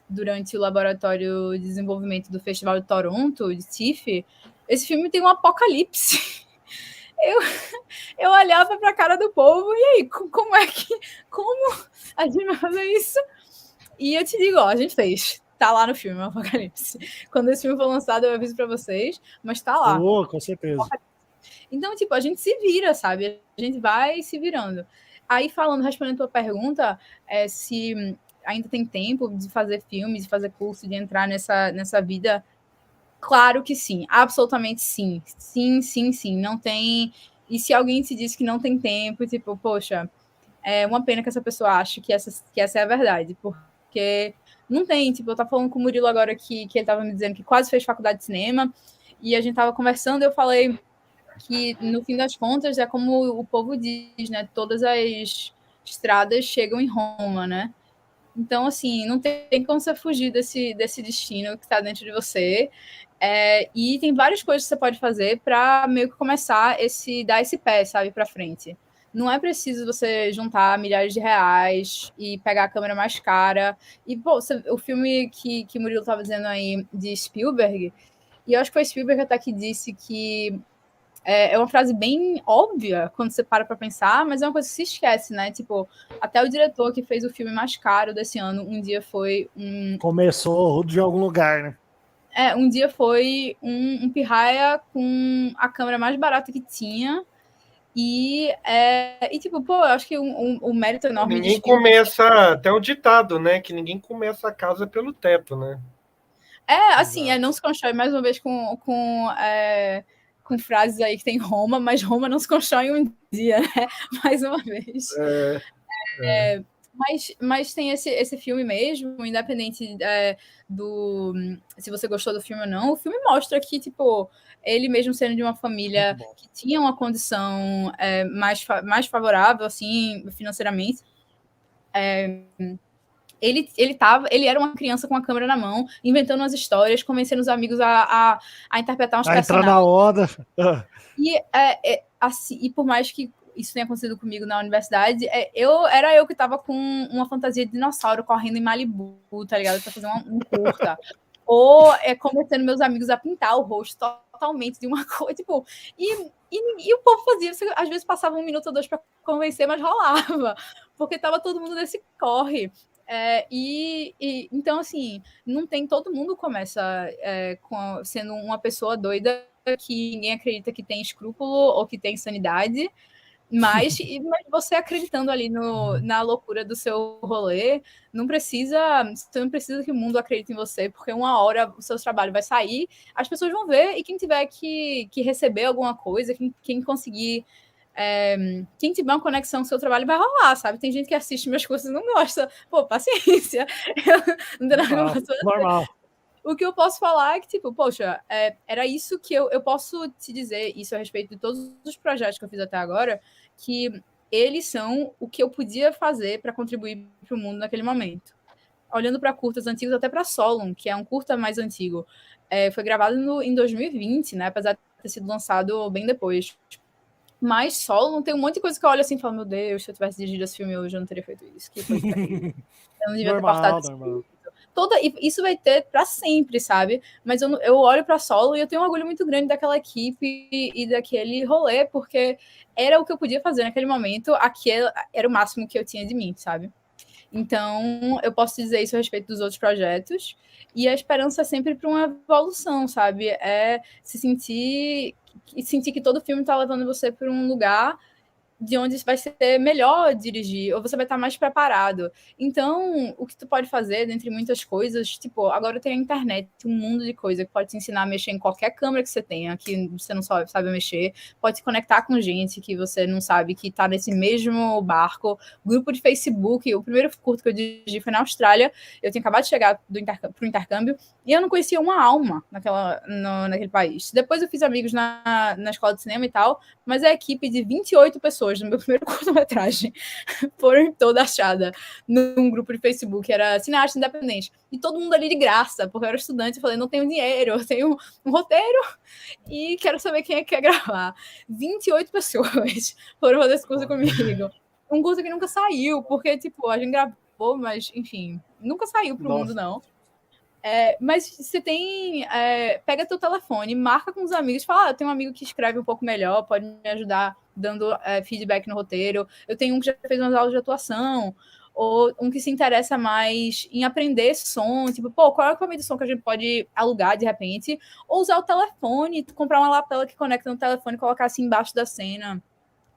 durante o Laboratório de Desenvolvimento do Festival de Toronto, de TIFF, esse filme tem um apocalipse. Eu olhava para a cara do povo, e aí, como a gente vai fazer isso? E eu te digo, ó, a gente fez. Tá lá no filme, o Apocalipse. Quando esse filme for lançado, eu aviso para vocês, mas tá lá. Com certeza. Então, tipo, a gente se vira, sabe? A gente vai se virando. Aí, respondendo a tua pergunta, se ainda tem tempo de fazer filmes, de fazer curso, de entrar nessa vida, claro que sim, absolutamente sim. Sim. Não tem... E se alguém te diz que não tem tempo, tipo, poxa, é uma pena que essa pessoa ache que essa é a verdade, porque não tem, tipo, eu tava falando com o Murilo agora que ele tava me dizendo que quase fez faculdade de cinema, e a gente tava conversando, e eu falei que, no fim das contas, é como o povo diz, né, todas as estradas chegam em Roma, né? Então, assim, não tem como você fugir desse destino que está dentro de você. E tem várias coisas que você pode fazer para meio que começar dar esse pé, sabe, para frente. Não é preciso você juntar milhares de reais e pegar a câmera mais cara. E, pô, o filme que o Murilo estava dizendo aí de Spielberg, e eu acho que foi Spielberg até que disse que é uma frase bem óbvia quando você para pensar, mas é uma coisa que se esquece, né? Tipo, até o diretor que fez o filme mais caro desse ano, um dia foi Começou de algum lugar, né? Um dia foi um pirraia com a câmera mais barata que tinha. E tipo, pô, eu acho que o mérito enorme... Ninguém começa, até o ditado, né? Que ninguém começa a casa pelo teto, né? Assim, não se constrói, mais uma vez, com frases aí que tem Roma, mas Roma não se constrói em um dia, né? Mais uma vez. Mas tem esse filme mesmo, independente se você gostou do filme ou não, o filme mostra que, tipo, ele mesmo sendo de uma família que tinha uma condição mais favorável, assim, financeiramente, ele era uma criança com a câmera na mão, inventando umas histórias, convencendo os amigos a interpretar uns personagens. Entrar na onda. Assim, e por mais que isso tenha acontecido comigo na universidade, era eu que tava com uma fantasia de dinossauro correndo em Malibu, tá ligado? Pra fazer um curta. Ou convencendo meus amigos a pintar o rosto totalmente de uma coisa, tipo... E o povo fazia, às vezes passava 1 minuto ou 2 para convencer, mas rolava, porque tava todo mundo nesse corre. Então, assim, não tem... Todo mundo começa sendo uma pessoa doida que ninguém acredita que tem escrúpulo ou que tem sanidade, mas você acreditando ali na loucura do seu rolê, você não precisa que o mundo acredite em você, porque uma hora o seu trabalho vai sair, as pessoas vão ver, e quem tiver que receber alguma coisa, quem conseguir quem tiver uma conexão com o seu trabalho vai rolar, sabe? Tem gente que assiste meus cursos e não gosta. Pô, paciência. Não tem nada que eu posso normal. O que eu posso falar é que, tipo, poxa, era isso que eu posso te dizer, isso a respeito de todos os projetos que eu fiz até agora, que eles são o que eu podia fazer para contribuir para o mundo naquele momento. Olhando para curtas antigos, até para Solon, que é um curta mais antigo, foi gravado em 2020, né? Apesar de ter sido lançado bem depois. Mas Solon tem um monte de coisa que eu olho assim e falo, meu Deus, se eu tivesse dirigido esse filme hoje, eu não teria feito isso. Que coisa terrível. Eu não devia ter cortado isso. Isso vai ter para sempre, sabe? Mas eu olho para Solo e eu tenho um orgulho muito grande daquela equipe e daquele rolê, porque era o que eu podia fazer naquele momento, aquele era o máximo que eu tinha de mim, sabe? Então, eu posso dizer isso a respeito dos outros projetos, e a esperança é sempre para uma evolução, sabe? É sentir que todo filme está levando você para um lugar de onde vai ser melhor dirigir, ou você vai estar mais preparado. Então, o que tu pode fazer, dentre muitas coisas, tipo, agora tem a internet, um mundo de coisa que pode te ensinar a mexer em qualquer câmera que você tenha, que você não sabe mexer, pode se conectar com gente que você não sabe, que está nesse mesmo barco, grupo de Facebook. O primeiro curto que eu dirigi foi na Austrália, eu tinha acabado de chegar pro intercâmbio, e eu não conhecia uma alma naquele país. Depois eu fiz amigos na escola de cinema e tal, mas a equipe de 28 pessoas no meu primeiro curta-metragem foram toda achada num grupo de Facebook, era cineasta independente, e todo mundo ali de graça, porque eu era estudante, eu falei, não tenho dinheiro, eu tenho um roteiro e quero saber quem é que quer gravar. 28 pessoas foram fazer esse curso comigo. Um curso que nunca saiu, porque, tipo, a gente gravou, mas, enfim, nunca saiu pro mundo, não. Mas você tem... pega teu telefone, marca com os amigos, fala, eu tenho um amigo que escreve um pouco melhor, pode me ajudar dando feedback no roteiro. Eu tenho um que já fez umas aulas de atuação, ou um que se interessa mais em aprender som, tipo, pô, qual é o equipamento de som que a gente pode alugar de repente, ou usar o telefone, comprar uma lapela que conecta no telefone e colocar assim embaixo da cena.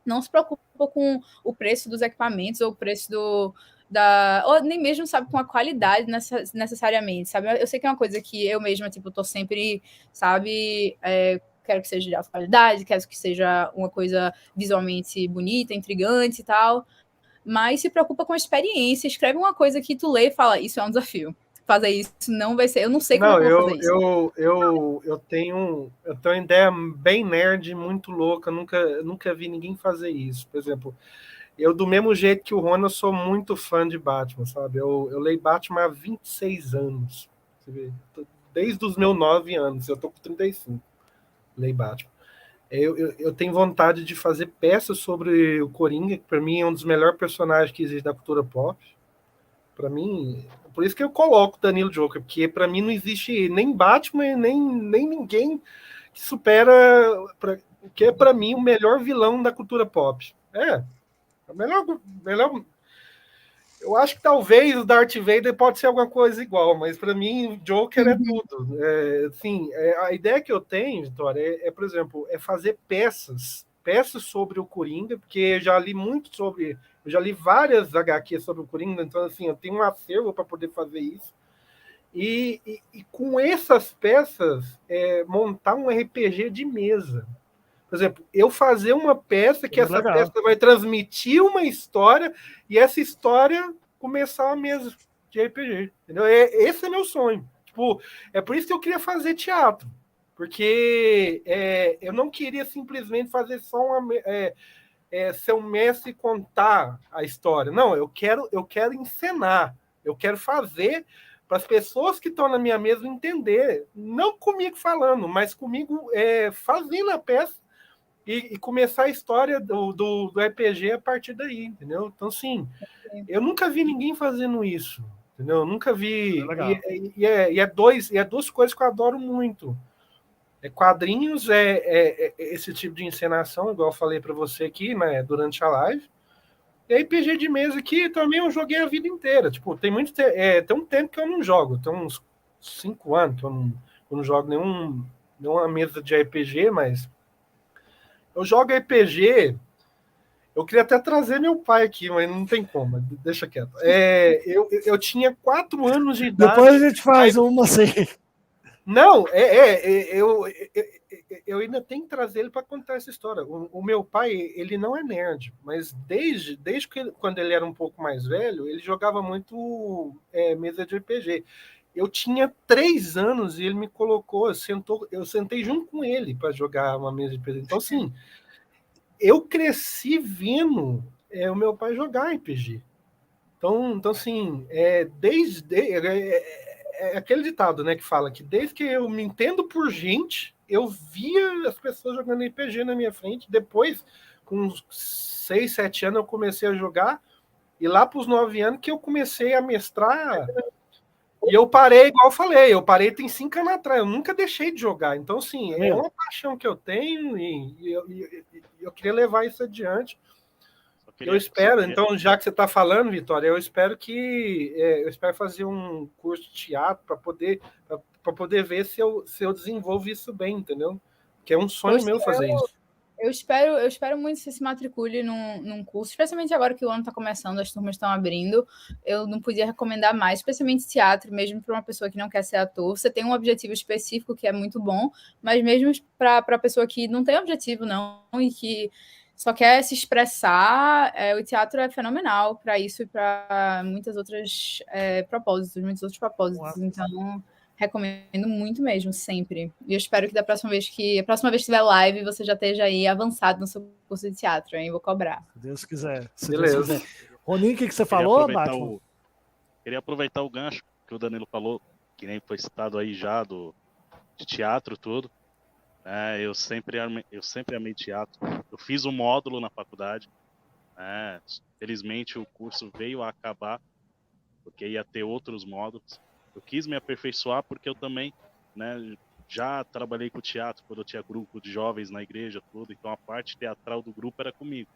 Não se preocupa com o preço dos equipamentos ou o preço ou nem mesmo, sabe, com a qualidade necessariamente, sabe? Eu sei que é uma coisa que eu mesma, tipo, tô sempre, sabe, quero que seja de alta qualidade, quero que seja uma coisa visualmente bonita, intrigante e tal, mas se preocupa com a experiência, escreve uma coisa que tu lê e fala, isso é um desafio. Fazer isso não vai ser, eu não sei como eu vou fazer isso. Eu tenho uma ideia bem nerd, muito louca, nunca vi ninguém fazer isso. Por exemplo, eu, do mesmo jeito que o Rony, eu sou muito fã de Batman, sabe? Eu leio Batman há 26 anos. Você vê? Desde os meus 9 anos, eu tô com 35. Leio Batman. Eu tenho vontade de fazer peças sobre o Coringa, que para mim é um dos melhores personagens que existe da cultura pop. Para mim, por isso que eu coloco Danilo Joker, porque para mim não existe nem Batman, nem ninguém que supera, que é para mim o melhor vilão da cultura pop. O melhor. Eu acho que talvez o Darth Vader pode ser alguma coisa igual, mas para mim o Joker é tudo. Assim, a ideia que eu tenho, Vitória, por exemplo, fazer peças sobre o Coringa, porque eu já li muito sobre, eu já li várias HQs sobre o Coringa, então assim, eu tenho um acervo para poder fazer isso. E com essas peças, montar um RPG de mesa. Por exemplo, eu fazer uma peça que essa peça vai transmitir uma história e essa história começar a mesa de RPG. Entendeu? Esse é meu sonho. Tipo, é por isso que eu queria fazer teatro. Porque eu não queria simplesmente fazer só ser um mestre e contar a história. Não, eu quero encenar. Eu quero fazer para as pessoas que estão na minha mesa entender. Não comigo falando, mas comigo fazendo a peça. E começar a história do RPG a partir daí, entendeu? Então, assim, eu nunca vi ninguém fazendo isso, entendeu? Eu nunca vi. É duas coisas que eu adoro muito. Quadrinhos, esse tipo de encenação, igual eu falei para você aqui, né, durante a live. E RPG de mesa aqui também eu joguei a vida inteira. Tipo, tem um tempo que eu não jogo, tem uns 5 anos que eu não jogo nenhuma mesa de RPG, mas eu jogo RPG. Eu queria até trazer meu pai aqui, mas não tem como. Deixa quieto. Eu tinha 4 anos de idade. Depois a gente faz uma assim. Não, eu ainda tenho que trazer ele para contar essa história. O meu pai, ele não é nerd, mas desde quando ele era um pouco mais velho, ele jogava muito mesa de RPG. Eu tinha 3 anos e ele me colocou, eu sentei junto com ele para jogar uma mesa de RPG. Então, assim, eu cresci vendo o meu pai jogar RPG. Então assim, aquele ditado, né, que fala que desde que eu me entendo por gente, eu via as pessoas jogando RPG na minha frente. Depois, com uns 6, 7 anos, eu comecei a jogar. E lá para os 9 anos que eu comecei a mestrar. E eu parei, igual eu falei, tem 5 anos atrás. Eu nunca deixei de jogar. Então, assim, é uma paixão que eu tenho e eu queria levar isso adiante. Eu espero, então, já que você está falando, Vitória, eu espero fazer um curso de teatro para poder ver se eu desenvolvo isso bem, entendeu? Que é um sonho meu fazer isso. Eu espero muito que você se matricule num curso, especialmente agora que o ano está começando, as turmas estão abrindo. Eu não podia recomendar mais, especialmente teatro, mesmo para uma pessoa que não quer ser ator. Você tem um objetivo específico que é muito bom, mas mesmo para a pessoa que não tem objetivo, não, e que só quer se expressar, o teatro é fenomenal para isso e para muitos outros propósitos. Então, recomendo muito mesmo, sempre. E eu espero que a próxima vez que tiver live, você já esteja aí avançado no seu curso de teatro, hein? Vou cobrar. Se Deus quiser. Beleza. Deus quiser. Roninho, o que você falou, Batman? Queria aproveitar o gancho que o Danilo falou, que nem foi citado aí já, de teatro, tudo. Eu sempre amei teatro. Eu fiz um módulo na faculdade. Felizmente o curso veio a acabar, porque ia ter outros módulos. Eu quis me aperfeiçoar porque eu também, já trabalhei com teatro quando eu tinha grupo de jovens na igreja, tudo. Então a parte teatral do grupo era comigo.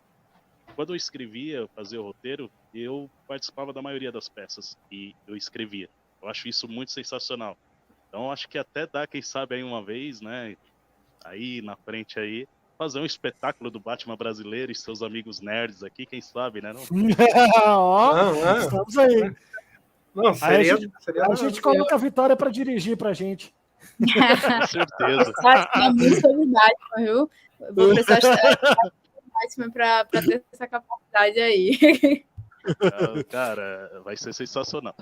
Quando eu escrevia, fazia o roteiro, eu participava da maioria das peças e eu escrevia. Eu acho isso muito sensacional. Então acho que até dá, quem sabe, aí uma vez, aí na frente aí, fazer um espetáculo do Batman brasileiro e seus amigos nerds aqui, quem sabe, né? Não? Estamos aí. Não, a gente coloca a Vitória para dirigir pra gente. Com certeza. É muito sobre Batman, viu? Vou precisar estudar Batman para ter essa capacidade aí. Cara, vai ser sensacional.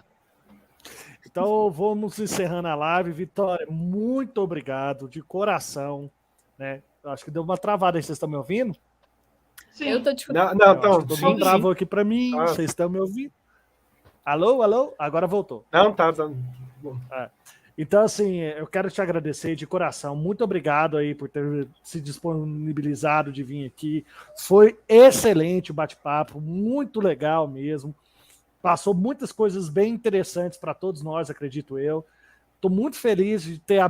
Então, vamos encerrando a live. Vitória, muito obrigado, de coração. Acho que deu uma travada aí, vocês estão me ouvindo? Sim. Eu tô discutindo. Todo mundo travou aqui para mim, vocês estão me ouvindo? Alô? Agora voltou. Não, tá. Então, assim, eu quero te agradecer de coração. Muito obrigado aí por ter se disponibilizado de vir aqui. Foi excelente o bate-papo, muito legal mesmo. Passou muitas coisas bem interessantes para todos nós, acredito eu. Estou muito feliz de ter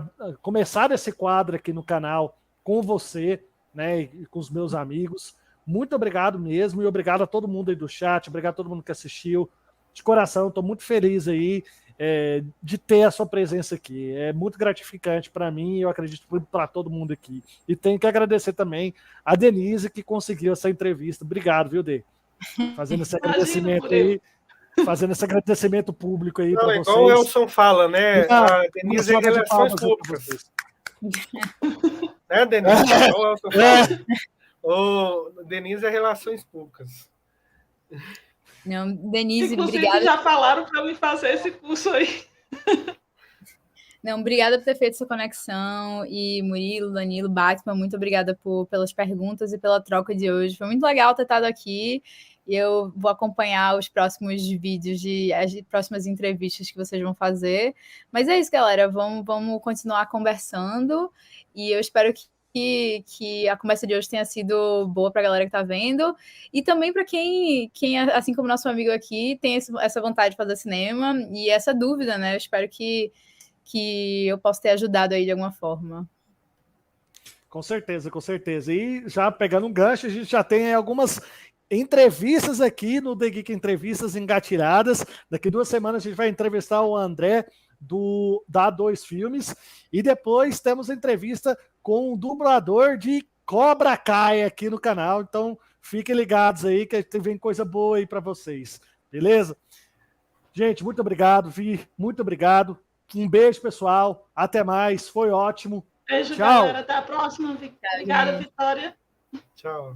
começado esse quadro aqui no canal com você, e com os meus amigos. Muito obrigado mesmo e obrigado a todo mundo aí do chat, obrigado a todo mundo que assistiu. De coração, estou muito feliz aí de ter a sua presença aqui. É muito gratificante para mim e eu acredito para todo mundo aqui. E tenho que agradecer também a Denise que conseguiu essa entrevista. Obrigado, viu, Dê? Fazendo esse agradecimento aí. Fazendo esse agradecimento público aí para vocês. Igual o Elson fala, né? A Denise é relações públicas. Né, Denise? Igual o Elson fala. Denise é relações públicas. Não, Denise, inclusive, obrigada. Já falaram para me fazer esse curso aí. Não, obrigada por ter feito essa conexão. E Murilo, Danilo, Batman, muito obrigada pelas perguntas e pela troca de hoje. Foi muito legal ter estado aqui. E eu vou acompanhar os próximos vídeos as próximas entrevistas que vocês vão fazer. Mas é isso, galera. Vamos continuar conversando. E eu espero que a conversa de hoje tenha sido boa para a galera que está vendo. E também para quem, assim como nosso amigo aqui, tem essa vontade de fazer cinema e essa dúvida, né? Eu espero que eu possa ter ajudado aí de alguma forma. Com certeza, com certeza. E já pegando um gancho, a gente já tem algumas entrevistas aqui no The Geek Entrevistas engatilhadas. Daqui 2 semanas a gente vai entrevistar o André da A2 Filmes e depois temos a entrevista com o dublador de Cobra Kai aqui no canal. Então fiquem ligados aí que vem coisa boa aí para vocês. Beleza? Gente, muito obrigado, Vi. Muito obrigado. Um beijo, pessoal. Até mais. Foi ótimo. Beijo, Tchau. galera. Até a próxima. Obrigada, Vitória. Tchau.